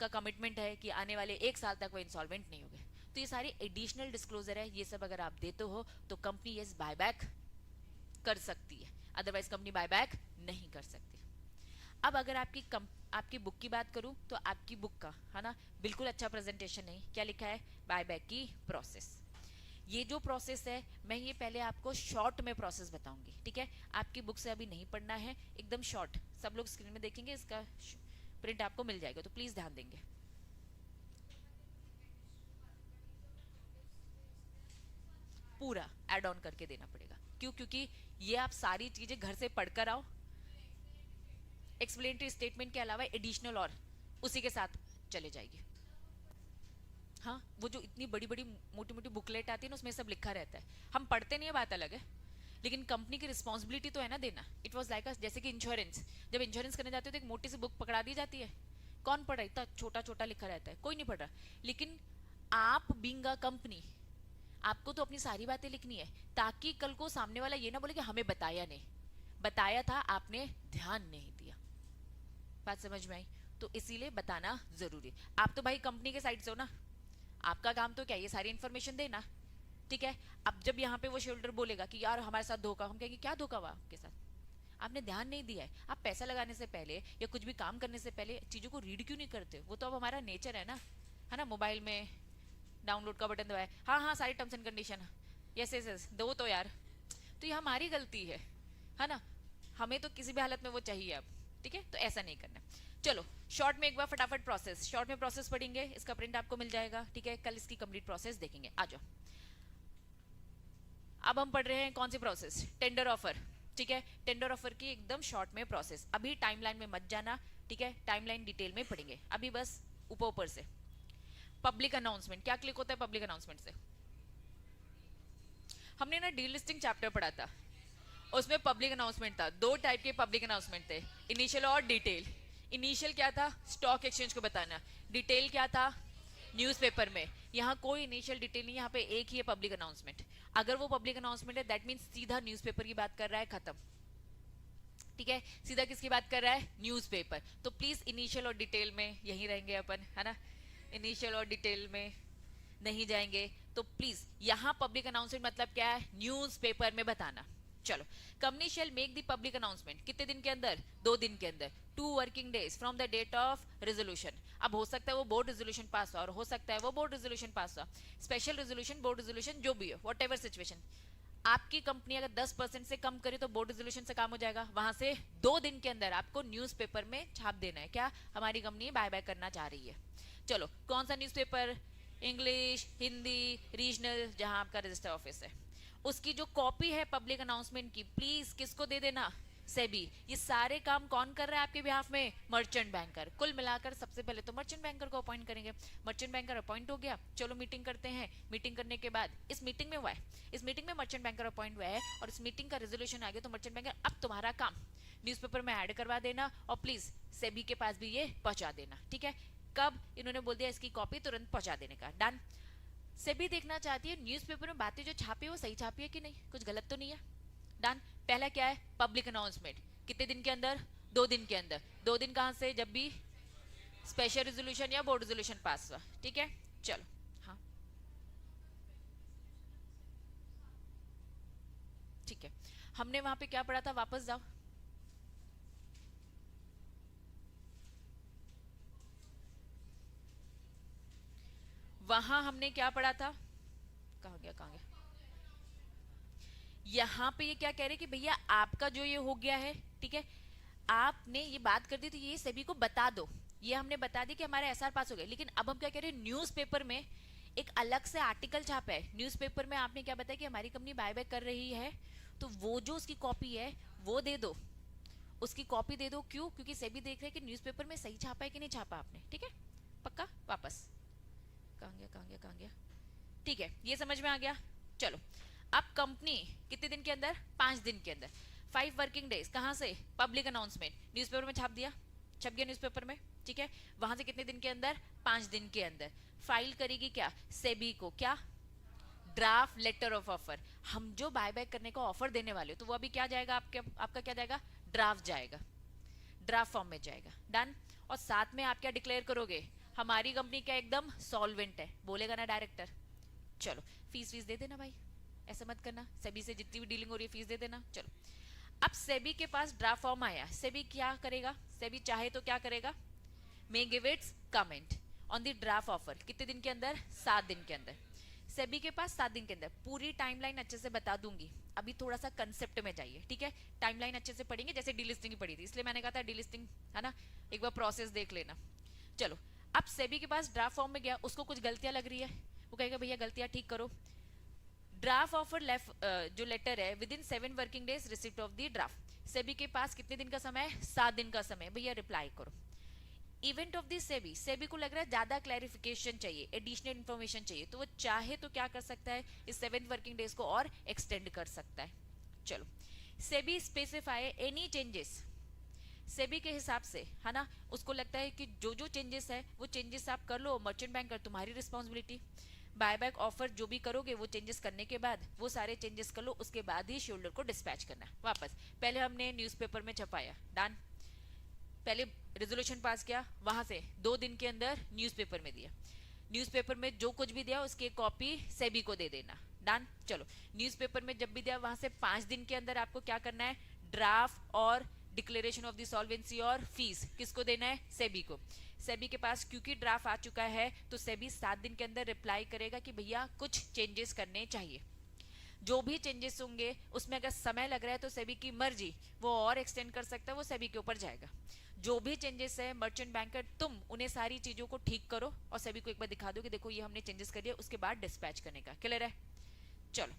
का कमिटमेंट है कि आने वाले 1 साल तक वो इंसॉल्वेंट नहीं होंगे। तो ये सारी एडिशनल डिस्क्लोजर है, ये सब अगर आप देते हो तो कंपनी ये बायबैक कर सकती है, अदरवाइज कंपनी बायबैक नहीं कर सकती। अब अगर आपकी बुक की बात करूं तो आपकी बुक का है ना बिल्कुल अच्छा प्रेजेंटेशन नहीं, क्या लिखा है, बायबैक की प्रोसेस। ये जो प्रोसेस है मैं ये पहले आपको शॉर्ट में प्रोसेस बताऊंगी, ठीक है। आपकी बुक से अभी नहीं पढ़ना है, एकदम शॉर्ट, सब लोग स्क्रीन में देखेंगे, इसका प्रिंट आपको मिल जाएगा, तो प्लीज ध्यान देंगे। पूरा एड ऑन करके देना पड़ेगा, क्यों, क्योंकि ये आप सारी चीजें घर से पढ़कर आओ, एक्सप्लेनेटरी स्टेटमेंट के अलावा एडिशनल और उसी के साथ चले जाएगी। हाँ, वो जो इतनी बड़ी बड़ी मोटी मोटी बुकलेट आती है ना उसमें सब लिखा रहता है, हम पढ़ते नहीं है बात अलग है, लेकिन कंपनी की रिस्पॉन्सिबिलिटी तो है ना देना। इट वॉज लाइक जैसे कि इंश्योरेंस, जब इंश्योरेंस करने जाते हो तो एक मोटी सी बुक पकड़ा दी जाती है, कौन पढ़ रहा है, इतना छोटा छोटा लिखा रहता है, कोई नहीं पढ़ रहा। लेकिन आप बीइंग अ कंपनी आपको तो अपनी सारी बातें लिखनी है, ताकि कल को सामने वाला ये ना बोले कि हमें बताया नहीं, बताया था आपने ध्यान नहीं दिया। बात समझ में आई, तो इसीलिए बताना जरूरी। आप तो भाई कंपनी के साइड से हो ना, आपका काम तो क्या ये सारी इन्फॉर्मेशन देना, ठीक है। अब जब यहाँ पे वो शेयरहोल्डर बोलेगा कि यार हमारे साथ धोखा, हम कहेंगे क्या धोखा हुआ आपके साथ, आपने ध्यान नहीं दिया है। आप पैसा लगाने से पहले या कुछ भी काम करने से पहले चीजों को रीड क्यों नहीं करते, वो तो अब हमारा नेचर है ना, मोबाइल में डाउनलोड का बटन दबाए, हाँ हाँ सारी terms and condition, yes yes yes दो तो यार, तो ये हमारी गलती है ना, हमें तो किसी भी हालत में वो चाहिए अब, ठीक है। तो ऐसा नहीं करना। चलो शॉर्ट में एक बार फटाफट प्रोसेस, शॉर्ट में प्रोसेस पढ़ेंगे, इसका प्रिंट आपको मिल जाएगा, ठीक है। कल इसकी कंप्लीट प्रोसेस देखेंगे, आ जाओ। अब हम पढ़ रहे हैं कौन सी प्रोसेस, टेंडर ऑफर, ठीक है, टेंडर ऑफर की एकदम शॉर्ट में प्रोसेस। अभी टाइमलाइन में मत जाना, ठीक है, टाइमलाइन डिटेल में पढ़ेंगे, अभी बस ऊपर ऊपर से। पब्लिक अनाउंसमेंट, क्या क्लिक होता है पब्लिक अनाउंसमेंट से? हमने ना डील लिस्टिंग चैप्टर पढ़ा था, उसमें पब्लिक अनाउंसमेंट था, दो टाइप के पब्लिक अनाउंसमेंट थे, इनिशियल और डिटेल। इनिशियल क्या था? स्टॉक एक्सचेंज को बताना। डिटेल क्या था? न्यूज़पेपर में। यहाँ कोई इनिशियल डिटेल नहीं, यहाँ पे एक ही है पब्लिक अनाउंसमेंट। अगर वो पब्लिक अनाउंसमेंट है दैट मीन्स सीधा न्यूज़पेपर की बात कर रहा है, खत्म। ठीक है, सीधा किसकी बात कर रहा है? न्यूज़पेपर। तो प्लीज इनिशियल और डिटेल में यही रहेंगे अपन, है ना, इनिशियल और डिटेल में नहीं जाएंगे। तो प्लीज यहाँ पब्लिक अनाउंसमेंट मतलब क्या है? न्यूज़पेपर में बताना। चलो, company shall make the public announcement कितने दिन के अंदर? 2 दिन के अंदर, 2 working days from the date of resolution. अब हो सकता है वो बोर्ड रेजोल्यूशन पास हुआ और हो सकता है वो बोर्ड रेजोल्यूशन पास हुआ, स्पेशल रेजोल्यूशन, बोर्ड रेजोल्यूशन, जो भी हो, वॉट एवर सिचुएशन। आपकी कंपनी अगर 10% से कम करे तो बोर्ड रेजोल्यूशन से काम हो जाएगा, वहां से 2 दिन के अंदर आपको न्यूज़पेपर में छाप देना है, क्या हमारी कंपनी बाय बाय करना चाह रही है। चलो, कौन सा न्यूज़पेपर? इंग्लिश, हिंदी, रीजनल, जहां आपका रजिस्टर ऑफिस है। उसकी जो कॉपी है पब्लिक अनाउंसमेंट की, प्लीज किसको दे देना? सेबी। ये सारे काम कौन कर रहा है आपके बिहाफ में? Merchant banker. कुल मिलाकर सबसे पहले तो मर्चेंट बैंकर को अपॉइंट करेंगे। मर्चेंट बैंकर अपॉइंट हो गया, चलो मीटिंग करते हैं। मीटिंग करने के बाद इस मीटिंग में हुआ है, इस मीटिंग में मर्चेंट बैंकर अपॉइंट हुआ है और इस मीटिंग का रेजोल्यूशन आ गया, तो मर्चेंट बैंकर अब तुम्हारा काम न्यूज़पेपर में ऐड करवा देना और प्लीज सेबी के पास भी ये पहुंचा देना। ठीक है, कब? इन्होंने बोल दिया इसकी कॉपी तुरंत पहुंचा देने का, डन। सेबी देखना चाहती है न्यूज़पेपर में बातें जो छापी है वो सही छापी है कि नहीं, कुछ गलत तो नहीं है, डन। पहला क्या है? Public announcement. कितने दिन के अंदर? 2 दिन के अंदर। 2 दिन कहां से? जब भी स्पेशल रेजोल्यूशन या बोर्ड रेजोल्यूशन पास हुआ। ठीक है, चलो। हाँ, ठीक है, हमने वहां पे क्या पढ़ा था? वापस जाओ। वहां हमने क्या पढ़ा था? कहां गया, कहां गया? यहाँ पे ये क्या कह रहे कि भैया आपका जो ये हो गया है, ठीक है, आपने ये बात कर दी तो ये सभी को बता दो। ये हमने बता दी कि हमारा एसआर पास हो गया, लेकिन अब हम क्या कह रहे हैं? न्यूज़पेपर में एक अलग से आर्टिकल छापा है। न्यूज़पेपर में आपने क्या बताया कि हमारी कंपनी बाय बैक कर रही है, तो वो जो उसकी कॉपी है वो दे दो, उसकी कॉपी दे दो। क्यों? क्योंकि सभी देख रहे हैं कि न्यूज़पेपर में सही छापा है कि नहीं छापा आपने। ठीक है, पक्का? वापस कहाँ गया, कहाँ गया, कहाँ गया? ठीक है, ये समझ में आ गया। चलो, अब कंपनी कितने दिन के अंदर? 5 दिन के अंदर, 5 वर्किंग डेज। कहां से? पब्लिक अनाउंसमेंट, न्यूज़पेपर में छाप दिया, छप गया न्यूज़पेपर में। ठीक है, वहां से कितने दिन के अंदर? 5 दिन के अंदर फाइल करेगी क्या? सेबी को क्या? Draft letter of offer. हम जो बाय बैक करने का ऑफर देने वाले हो, तो वो अभी क्या जाएगा आपके, आपका क्या जाएगा? ड्राफ्ट जाएगा, ड्राफ्ट फॉर्म में जाएगा, डन। और साथ में आप क्या डिक्लेयर करोगे? हमारी कंपनी क्या एकदम सॉल्वेंट है, बोलेगा ना डायरेक्टर। चलो, फीस दे देना भाई, ऐसा मत करना, सेबी से जितनी भी डीलिंग हो रही है फीस दे देना। चलो, अब सेबी के पास ड्राफ्ट फॉर्म आया, सेबी क्या करेगा? सेबी चाहे तो क्या करेगा? May give its comment on the draft offer. कितने दिन के अंदर? 7 दिन के अंदर। सेबी के पास 7 दिन के अंदर। पूरी टाइमलाइन अच्छे से बता दूंगी, अभी थोड़ा सा कंसेप्ट में जाइए। ठीक है, टाइमलाइन अच्छे से पढ़ेंगे, जैसे डीलिस्टिंग की पढ़ी थी, इसलिए मैंने कहा था डीलिस्टिंग, है ना, एक बार प्रोसेस देख लेना। चलो, अब सेबी के पास ड्राफ्ट फॉर्म में गया, उसको कुछ गलतियां लग रही है, वो कहेगा भैया गलतियां ठीक करो। ड्राफ्ट ऑफर जो लेटर है, with in 7 working days receipt of the draft. SEBI के पास कितने दिन का समय है? 7 दिन का समय, भैया रिप्लाई करो। Event of this SEBI, SEBI को लग रहा है ज्यादा क्लैरिफिकेशन चाहिए, एडिशनल इन्फॉर्मेशन चाहिए, तो वो चाहे तो क्या कर सकता है? इस 7 वर्किंग डेज को और एक्सटेंड कर सकता है। चलो, SEBI specify any changes. SEBI के हिसाब से, है ना, उसको लगता है कि जो जो चेंजेस है वो चेंजेस आप कर लो, मर्चेंट बैंकर तुम्हारी रिस्पॉन्सिबिलिटी। बायबैक ऑफर जो भी करोगे वो चेंजेस करने के बाद, वो सारे चेंजेस कर लो, उसके बाद ही शोल्डर को डिस्पैच करना है वापस। पहले हमने न्यूज़पेपर में छपाया, डन। पहले रेजोल्यूशन पास किया, वहां से 2 दिन के अंदर न्यूज़पेपर में दिया। न्यूज़पेपर में जो कुछ भी दिया उसकी कॉपी सेबी को दे देना, डन। चलो, न्यूज़पेपर में जब भी दिया वहां से 5 दिन के अंदर आपको क्या करना है? ड्राफ्ट और डिक्लेरेशन ऑफ द सॉल्वेंसी और फीस किसको देना है? सेबी को। सेबी के पास क्योंकि ड्राफ्ट आ चुका है, तो सेबी 7 दिन के अंदर रिप्लाई करेगा कि भैया कुछ चेंजेस करने चाहिए। जो भी चेंजेस होंगे उसमें अगर समय लग रहा है तो सेबी की मर्जी, वो और एक्सटेंड कर सकता है, वो सेबी के ऊपर जाएगा। जो भी चेंजेस है मर्चेंट बैंकर, तुम उन्हें सारी चीजों को ठीक करो और सेबी को एक बार दिखा दो कि देखो ये हमने चेंजेस कर दिया, उसके बाद डिस्पैच करने का। क्लियर है? चलो,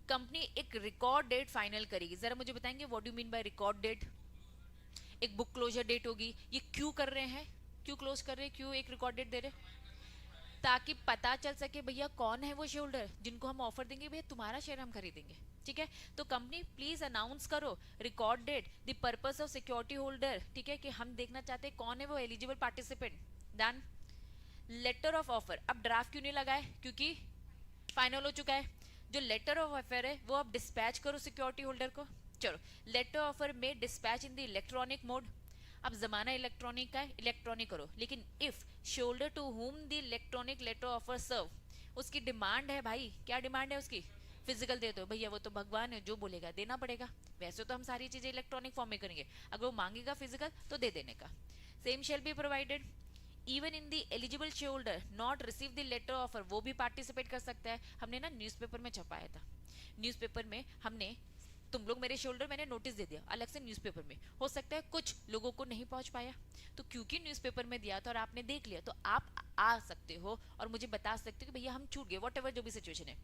कंपनी एक रिकॉर्ड डेट फाइनल करेगी. जरा मुझे बताएंगे what do mean by record date? एक बुक क्लोजर डेट होगी. ये क्यों कर रहे हैं, क्यों क्लोज कर रहे हैं, क्यों एक रिकॉर्ड डेट दे रहे हैं? ताकि पता चल सके भैया कौन है वो शेयर होल्डर जिनको हम ऑफर देंगे, भैया तुम्हारा शेयर हम खरीदेंगे. ठीक है, तो कंपनी प्लीज अनाउंस करो record date, the purpose of security holder. ठीक है, कि हम देखना चाहते हैं कौन है वो eligible participant. Done. Letter of offer. अब ड्राफ्ट क्यों नहीं लगाए? क्योंकि फाइनल हो चुका है. जो लेटर ऑफ ऑफर है वो आप डिस्पैच करो सिक्योरिटी होल्डर को. चलो, लेटर ऑफर में dispatch in the electronic mode. अब जमाना इलेक्ट्रॉनिक का है, इलेक्ट्रॉनिक करो. लेकिन if shareholder to whom the electronic letter offer serve, उसकी डिमांड है भाई, क्या डिमांड है उसकी? फिजिकल दे दो. भैया वो तो भगवान है, जो बोलेगा देना पड़ेगा. वैसे तो हम सारी चीजें इलेक्ट्रॉनिक फॉर्म में करेंगे, अगर वो मांगेगा फिजिकल तो दे देने का. Same shall be provided even in the eligible share holder not receive the letter offer, वो भी पार्टिसिपेट कर सकता है. हमने ना न्यूज़पेपर में छपाया था. न्यूज़पेपर में हमने, तुम लोग मेरे शोल्डर, मैंने नोटिस दे दिया अलग से न्यूज़पेपर में. हो सकता है कुछ लोगों को नहीं पहुंच पाया, तो क्योंकि न्यूज़पेपर में दिया था और आपने देख लिया, तो आप आ सकते हो और मुझे बता सकते हो कि भैया हम छूट गए, वॉट जो भी सिचुएशन है.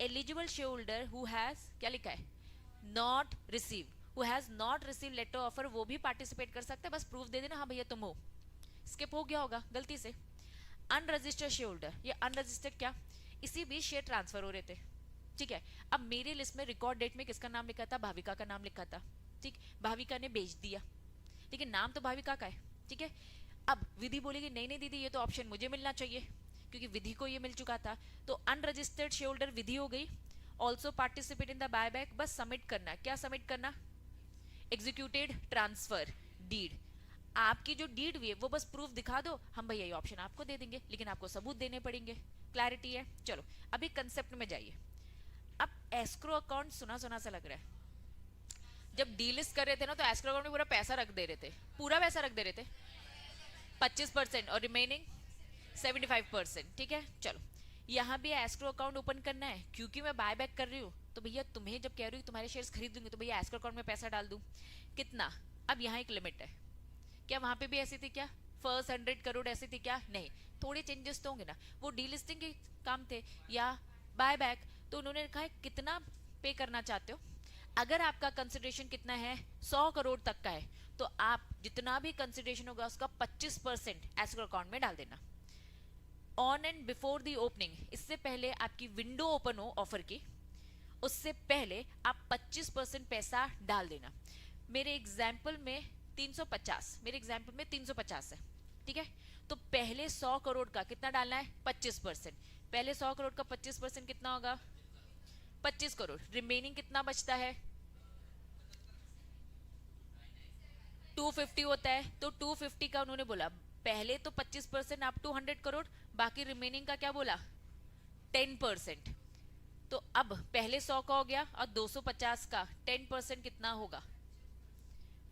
Eligible share holder who has, क्या लिखा है, not receive, who has not receive letter offer, वो भी पार्टिसिपेट कर सकता है. बस प्रूफ दे देना, हाँ भैया तुम हो. स्किप हो गया होगा गलती से. अनरजिस्टर्ड शेयर होल्डर, ये अनरजिस्टर्ड क्या, इसी बीच शेयर ट्रांसफर हो रहे थे. ठीक है, अब मेरी लिस्ट में रिकॉर्ड डेट में किसका नाम लिखा था? भाविका का नाम लिखा था. ठीक, भाविका ने बेच दिया, लेकिन नाम तो भाविका का है. ठीक है, अब विधि बोलेगी नहीं नहीं दीदी ये तो ऑप्शन मुझे मिलना चाहिए, क्योंकि विधि को ये मिल चुका था. तो अनरजिस्टर्ड शेयर होल्डर विधि हो गई. Also participate in the buyback, बस सबमिट करना. क्या सबमिट करना? Executed transfer deed. आपकी जो डीड हुई है वो बस प्रूफ दिखा दो, हम भैया ये ऑप्शन आपको दे देंगे, लेकिन आपको सबूत देने पड़ेंगे. क्लैरिटी है? चलो अभी कंसेप्ट में जाइए. अब एस्क्रो अकाउंट सुना सुना सा लग रहा है. जब डीलिस्ट कर रहे थे ना, तो एस्क्रो अकाउंट में पूरा पैसा रख दे रहे थे, पूरा पैसा रख दे रहे थे 25% और रिमेनिंग 75%. ठीक है, चलो यहाँ भी एस्क्रो अकाउंट ओपन करना है. क्योंकि मैं बाय बैक कर रही हूँ, तो भैया तुम्हें जब कह रही हूँ तुम्हारे शेयर्स खरीद दूंगी, तो भैया एस्क्रो अकाउंट में पैसा डाल दूं. कितना? अब यहाँ एक लिमिट है. क्या वहां पे भी ऐसी थी क्या? फर्स्ट 100 करोड़ ऐसी थी क्या? नहीं, थोड़े चेंजेस तो होंगे ना. वो डीलिस्टिंग के काम थे या बाय बैक, तो उन्होंने कहा कितना पे करना चाहते हो. अगर आपका कंसिडरेशन कितना है, 100 करोड़ तक का है, तो आप जितना भी कंसिडरेशन होगा उसका 25% एस्क्रो अकाउंट में डाल देना. On and before the opening, इससे पहले आपकी विंडो ओपन हो ऑफर की, उससे पहले आप 25% पैसा डाल देना. मेरे एग्जाम्पल में 350, मेरे एग्जाम्पल में 350 है. ठीक है, तो पहले 100 करोड़ का कितना डालना है? 25%. पहले 100 करोड़ का 25% कितना होगा? 25 करोड़. रिमेनिंग कितना बचता है? 250 होता है. तो 250 का उन्होंने बोला पहले तो 25% आप 200 करोड़, बाकी रिमेनिंग का क्या बोला? 10%. तो अब पहले 100 का हो गया और 250 का 10% कितना होगा?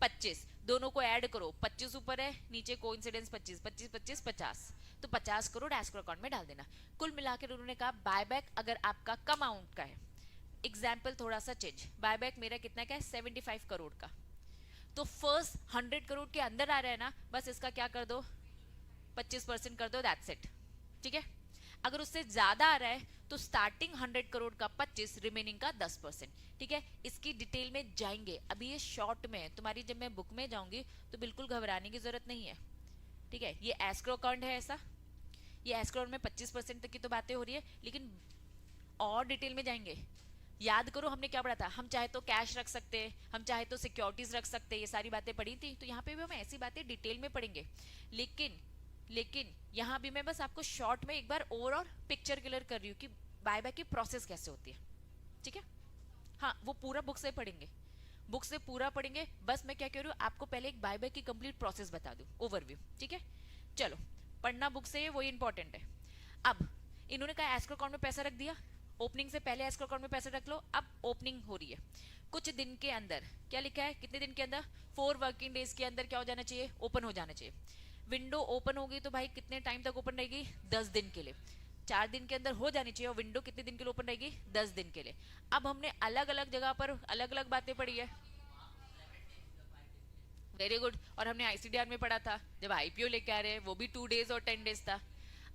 25. दोनों को ऐड करो, 25 ऊपर है, नीचे कोइंसिडेंस 25, 25 25 50, तो 50 करोड़ एस्क्रो अकाउंट में डाल देना. कुल मिलाकर उन्होंने कहा बायबैक अगर आपका कम अमाउंट का है, एग्जाम्पल थोड़ा सा चेंज, बायबैक मेरा कितना का है? 75 करोड़ का. तो फर्स्ट 100 करोड़ के अंदर आ रहा है ना, बस इसका क्या कर दो? 25% कर दो, दैट्स इट. ठीक है, अगर उससे ज्यादा आ रहा है तो स्टार्टिंग 100 करोड़ का 25, रिमेनिंग का 10%. ठीक है, इसकी डिटेल में जाएंगे, अभी ये शॉर्ट में है. तुम्हारी जब मैं बुक में जाऊंगी तो बिल्कुल घबराने की जरूरत नहीं है. ठीक है, ये एस्क्रो अकाउंट है ऐसा, ये एस्क्रो में 25% तक की तो बातें हो रही है, लेकिन और डिटेल में जाएंगे. याद करो हमने क्या पढ़ा था, हम चाहे तो कैश रख सकते हैं, हम चाहे तो सिक्योरिटीज रख सकते हैं, ये सारी बातें पढ़ी थी. तो यहाँ पे भी हम ऐसी बातें डिटेल में पढ़ेंगे. लेकिन यहाँ भी मैं बस आपको शॉर्ट में एक बार ओवरऑल पिक्चर क्लियर कर रही हूँ कि बायबैक की प्रोसेस कैसे होती है. ठीक है, हाँ वो पूरा बुक से पढ़ेंगे, बुक से पूरा पढ़ेंगे. बस मैं क्या कह रही हूँ, आपको पहले एक बायबैक की कंप्लीट प्रोसेस बता दूं, ओवरव्यू. ठीक है, चलो पढ़ना बुक से, वही इंपॉर्टेंट है. अब इन्होंने कहा एस्क्रो अकाउंट में पैसा रख दिया, ओपनिंग से पहले एस्क्रो अकाउंट में पैसा रख लो. अब ओपनिंग हो रही है, कुछ दिन के अंदर, क्या लिखा है, कितने दिन के अंदर? 4 वर्किंग डेज के अंदर क्या हो जाना चाहिए? ओपन हो जाना चाहिए. विंडो ओपन होगी तो भाई कितने टाइम तक ओपन रहेगी? 10 दिन के लिए. 4 दिन के अंदर हो जानी चाहिए. और विंडो कितने दिन के लिए ओपन रहेगी? 10 दिन के लिए. अब हमने अलग अलग जगह पर अलग अलग बातें पढ़ी है. Very good. और हमने आईसीडीआर में पढ़ा था जब आईपीओ लेके आ रहे हैं, वो भी 2 डेज और 10 डेज था.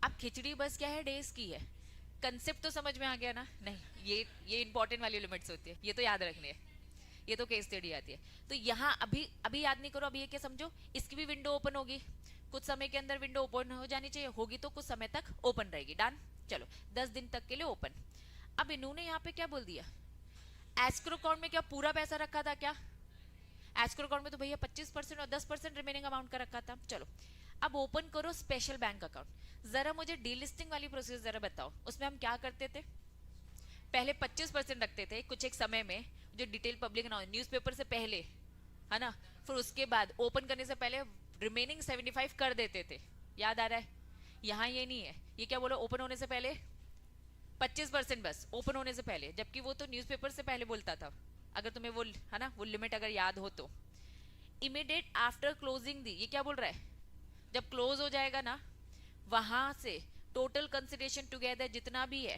अब खिचड़ी बस क्या है, डेज की है. कंसेप्ट तो समझ में आ गया ना? नहीं, ये इंपॉर्टेंट वाली लिमिट्स होती है, ये तो याद रखनी है, ये तो केस स्टडी आती है। तो यहाँ अभी अभी याद नहीं करो, अभी ये क्या समझो, इसकी भी विंडो ओपन होगी, कुछ समय के अंदर विंडो ओपन हो जानी चाहिए, होगी तो कुछ समय तक ओपन रहेगी, डन। चलो 10 दिन तक के लिए ओपन। अब इन्होंने यहाँ पे क्या बोल दिया, एस्क्रो अकाउंट में क्या पूरा पैसा रखा था क्या? एस्क्रो अकाउंट में तो भैया 25% और 10% रिमेनिंग अमाउंट का रखा था। चलो अब ओपन करो स्पेशल बैंक अकाउंट। जरा मुझे डीलिस्टिंग वाली प्रोसेस जरा बताओ, उसमें हम क्या करते थे? पहले 25% रखते थे कुछ एक समय में, जो डिटेल पब्लिक न्यूज़पेपर से पहले, है ना, फिर उसके बाद ओपन करने से पहले रिमेनिंग 75 कर देते थे, याद आ रहा है? यहाँ ये नहीं है, ये क्या बोलो, ओपन होने से पहले 25% बस, ओपन होने से पहले, जबकि वो तो न्यूज़पेपर से पहले बोलता था, अगर तुम्हें वो, है ना, वो लिमिट अगर याद हो तो। इमीडिएट आफ्टर क्लोजिंग दी, ये क्या बोल रहा है, जब क्लोज हो जाएगा ना, वहां से टोटल कंसिडरेशन टुगेदर जितना भी है,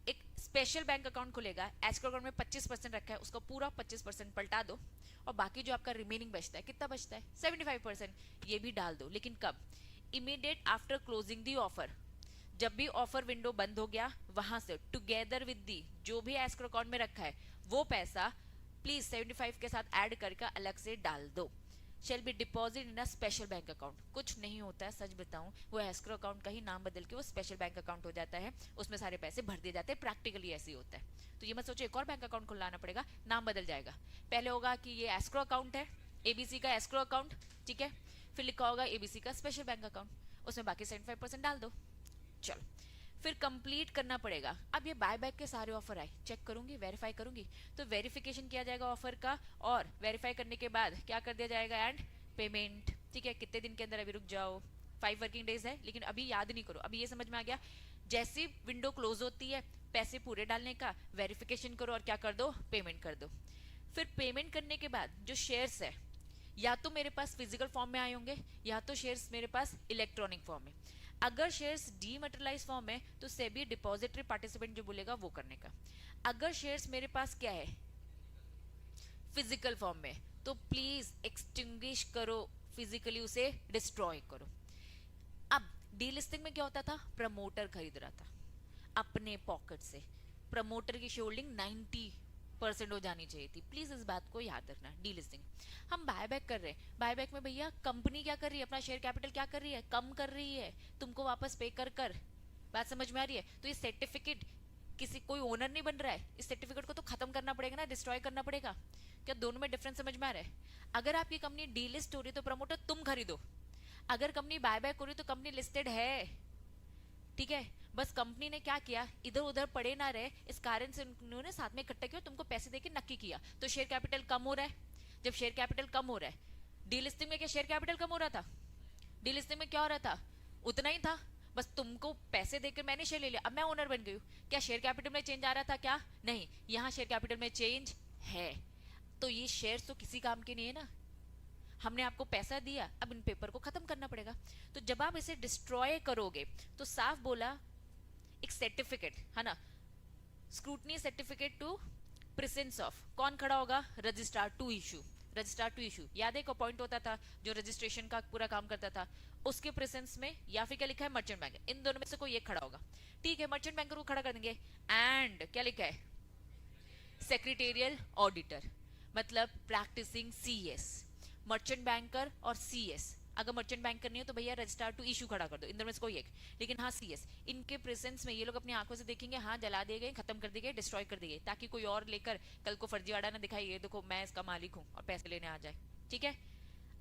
एक स्पेशल बैंक अकाउंट खुलेगा, एस्क्रो अकाउंट में 25% रखा है, उसका पूरा 25% पलटा दो, और बाकी जो आपका रिमेनिंग बचता है, कितना बचता है, 75%, ये भी डाल दो। लेकिन कब? Immediate after closing the offer, जब भी ऑफर विंडो बंद हो गया, वहां से टुगेदर विद दी जो भी एस्क्रो अकाउंट में रखा है, वो पैसा प्लीज 75 के साथ ऐड करके अलग से डाल दो। Shall be deposit in a special bank account. कुछ नहीं होता है, सच बताऊं, वो एस्क्रो अकाउंट का ही नाम बदल के वो स्पेशल बैंक अकाउंट हो जाता है, उसमें सारे पैसे भर दिए जाते हैं, प्रैक्टिकली ऐसे ही होता है। तो ये मत सोचो एक और बैंक अकाउंट खुलाना पड़ेगा, नाम बदल जाएगा। पहले होगा कि ये एस्क्रो अकाउंट है, एबीसी का एस्क्रो अकाउंट, ठीक है, फिर लिखा होगा एबीसी का स्पेशल बैंक अकाउंट, उसमें बाकी 75% डाल दो। चलो फिर कंप्लीट करना पड़ेगा। अब ये बाय बैक के सारे ऑफर आए, चेक करूंगी, वेरीफाई करूंगी, तो वेरिफिकेशन किया जाएगा ऑफर का, और वेरीफाई करने के बाद क्या कर दिया जाएगा, एंड पेमेंट। ठीक है, कितने दिन के अंदर, अभी रुक जाओ, 5 वर्किंग डेज है, लेकिन अभी याद नहीं करो, अभी ये समझ में आ गया, जैसी विंडो क्लोज होती है पैसे पूरे डालने का, वेरिफिकेशन करो और क्या कर दो, पेमेंट कर दो। फिर पेमेंट करने के बाद जो शेयर्स है, या तो मेरे पास फिजिकल फॉर्म में आए होंगे, या तो शेयर्स मेरे पास इलेक्ट्रॉनिक फॉर्म में। अगर शेयर्स डीमैटेरियलाइज फॉर्म में, तो सेबी डिपॉजिटरी पार्टिसिपेंट जो बोलेगा वो करने का। अगर शेयर्स मेरे पास क्या है, फिजिकल फॉर्म में, तो प्लीज एक्सटिंग्विश करो, फिजिकली उसे डिस्ट्रॉय करो। अब डीलिस्टिंग में क्या होता था, प्रमोटर खरीद रहा था अपने पॉकेट से, प्रमोटर की शेयरहोल्डिंग 90% हो जानी चाहिए थी, प्लीज इस बात को याद रखना। डीलिस्टिंग हम बायबैक कर रहे हैं, बायबैक में भैया कंपनी क्या कर रही है, अपना शेयर कैपिटल क्या कर रही है, कम कर रही है, तुमको वापस पे कर। बात समझ में आ रही है? तो ये सर्टिफिकेट किसी कोई ओनर नहीं बन रहा है, इस सर्टिफिकेट को तो खत्म करना पड़ेगा ना, डिस्ट्रॉय करना पड़ेगा। क्या दोनों में डिफरेंस समझ में आ रहा है? अगर आपकी कंपनी डीलिस्ट हो रही है तो प्रमोटर तुम खरीदो, अगर कंपनी बायबैक हो रही है तो कंपनी लिस्टेड है, ठीक है, बस कंपनी ने क्या किया, इधर उधर पड़े ना रहे, इस कारण से उन्होंने साथ में इकट्ठा किया, तुमको पैसे देके नक्की किया, तो शेयर कैपिटल कम हो रहा है। जब शेयर कैपिटल कम हो रहा है, डीलिस्टिंग में क्या शेयर कैपिटल कम हो रहा था? डीलिस्टिंग में क्या हो रहा था, उतना ही था, बस तुमको पैसे देकर मैंने शेयर ले लिया, अब मैं ओनर बन गई हूँ, क्या शेयर कैपिटल में चेंज आ रहा था क्या? नहीं, यहाँ शेयर कैपिटल में चेंज है। तो ये शेयर तो किसी काम के नहीं है ना, हमने आपको पैसा दिया, अब इन पेपर को खत्म करना पड़ेगा। तो जब आप इसे डिस्ट्रॉय करोगे, तो साफ बोला एक सर्टिफिकेट, है ना, scrutiny certificate to presence of, कौन खड़ा होगा, registrar to issue. Registrar to issue याद है, एक अपॉइंट होता था जो रजिस्ट्रेशन का पूरा काम करता था, उसके प्रेजेंस में, या फिर क्या लिखा है, मर्चेंट बैंक, इन दोनों में से कोई एक खड़ा होगा। ठीक है, मर्चेंट बैंकर को खड़ा कर देंगे, एंड क्या लिखा है, सेक्रेटेरियल ऑडिटर, मतलब प्रैक्टिसिंग सीएस, मर्चेंट बैंकर और सीएस। अगर मर्चेंट बैंकर नहीं हो तो भैया रजिस्ट्रार टू इशू खड़ा कर दो, इन दोनों में से कोई एक। लेकिन हाँ सीएस, इनके प्रेजेंस में ये लोग अपनी आंखों से देखेंगे, हाँ जला दिए गए, खत्म कर दिए गए, डिस्ट्रॉय कर दिए, ताकि कोई और लेकर कल को फर्जीवाड़ा ना दिखाई, ये देखो मैं इसका मालिक हूँ, और पैसे लेने आ जाए। ठीक है,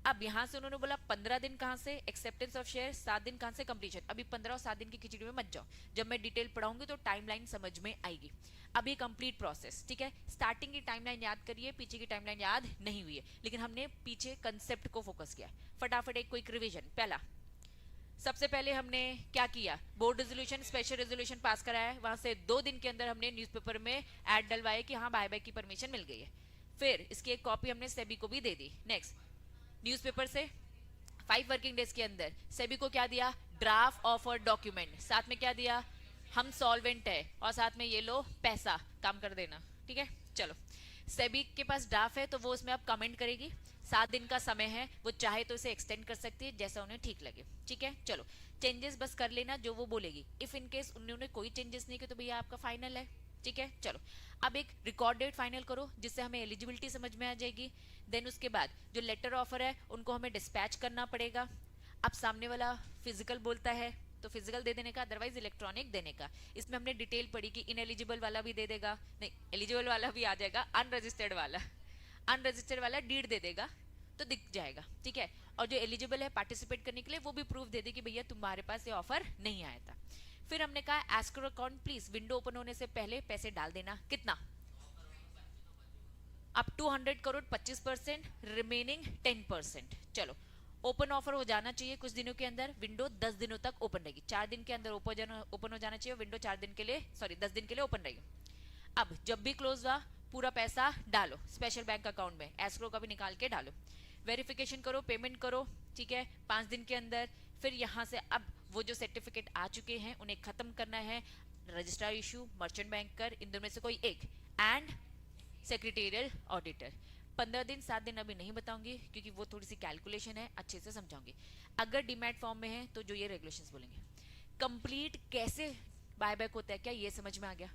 अब यहाँ से उन्होंने बोला 15 दिन कहाँ से एक्सेप्टेंस ऑफ शेयर, 7 दिन कहाँ से कंप्लीशन। अभी 15 और 7 दिन की खिचड़ी में मत जाओ, जब मैं डिटेल पढ़ाऊंगी तो टाइमलाइन समझ में आएगी। अभी कंप्लीट प्रोसेस, ठीक है, स्टार्टिंग की टाइमलाइन याद करिए, पीछे की टाइमलाइन याद नहीं हुई है, लेकिन हमने पीछे कंसेप्ट को फोकस किया। फटाफट एक क्विक रिवीजन। पहला, सबसे पहले हमने क्या किया, board resolution, special resolution pass कराया है, वहां से 2 दिन के अंदर हमने न्यूज़पेपर में ऐड डलवाए कि हाँ बायबैक की परमिशन मिल गई है। फिर इसकी एक कॉपी हमने सेबी को भी दे दी। नेक्स्ट, न्यूज़पेपर से 5 वर्किंग डेज के अंदर सेबी को क्या दिया, ड्राफ्ट ऑफर डॉक्यूमेंट, साथ में क्या दिया, हम सॉल्वेंट है, और साथ में ये लो पैसा, काम कर देना। ठीक है, चलो सेबी के पास ड्राफ्ट है तो वो उसमें अब कमेंट करेगी, 7 दिन का समय है, वो चाहे तो इसे एक्सटेंड कर सकती है जैसा उन्हें ठीक लगे, ठीक है। चलो चेंजेस बस कर लेना जो वो बोलेगी, इफ इन केस उन्होंने कोई चेंजेस नहीं किए तो भैया आपका फाइनल है, ठीक है। चलो अब एक रिकॉर्ड डेट फाइनल करो जिससे हमें एलिजिबिलिटी समझ में आ जाएगी। देन उसके बाद जो लेटर ऑफर है उनको हमें डिस्पैच करना पड़ेगा। अब सामने वाला फिजिकल बोलता है तो फिजिकल दे देने का, अदरवाइज इलेक्ट्रॉनिक देने का। इसमें हमने डिटेल पढ़ी कि इनएलिजिबल वाला भी दे देगा, नहीं एलिजिबल वाला भी आ जाएगा, अनरजिस्टर्ड वाला डीड दे देगा तो दिख जाएगा, ठीक है। और जो एलिजिबल है पार्टिसिपेट करने के लिए वो भी प्रूफ दे दे कि भैया तुम्हारे पास ये ऑफर नहीं आया था। फिर हमने कहा escrow account please window open होने से पहले पैसे डाल देना, कितना, अप टू 100 करोड़ 25%, रिमेनिंग 10%। चलो ओपन ऑफर हो जाना चाहिए कुछ दिनों के अंदर, विंडो 10 दिनों तक ओपन रहेगी, 4 दिन के अंदर ओपन हो जाना चाहिए विंडो, 4 दिन के लिए 10 दिन के लिए ओपन रहेगी। अब जब भी क्लोज हुआ पूरा पैसा डालो स्पेशल बैंक अकाउंट में, एस्क्रो का भी निकाल के डालो, वेरिफिकेशन करो, पेमेंट करो, ठीक है 5 दिन के अंदर। फिर यहाँ से अब वो जो सर्टिफिकेट आ चुके हैं उन्हें खत्म करना है, रजिस्ट्रार इशू, मर्चेंट बैंकर, इन दोनों में से कोई एक, एंड सेक्रेटेरियल ऑडिटर। 15 दिन 7 दिन अभी नहीं बताऊंगी क्योंकि वो थोड़ी सी कैलकुलेशन है, अच्छे से समझाऊंगी। अगर डीमैट फॉर्म में है तो जो ये रेगुलेशंस बोलेंगे। कंप्लीट कैसे बायबैक होता है क्या ये समझ में आ गया,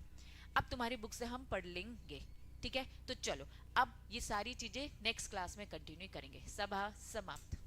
अब तुम्हारी बुक से हम पढ़ लेंगे, ठीक है। तो चलो अब ये सारी चीजें नेक्स्ट क्लास में कंटिन्यू करेंगे। सभा समाप्त।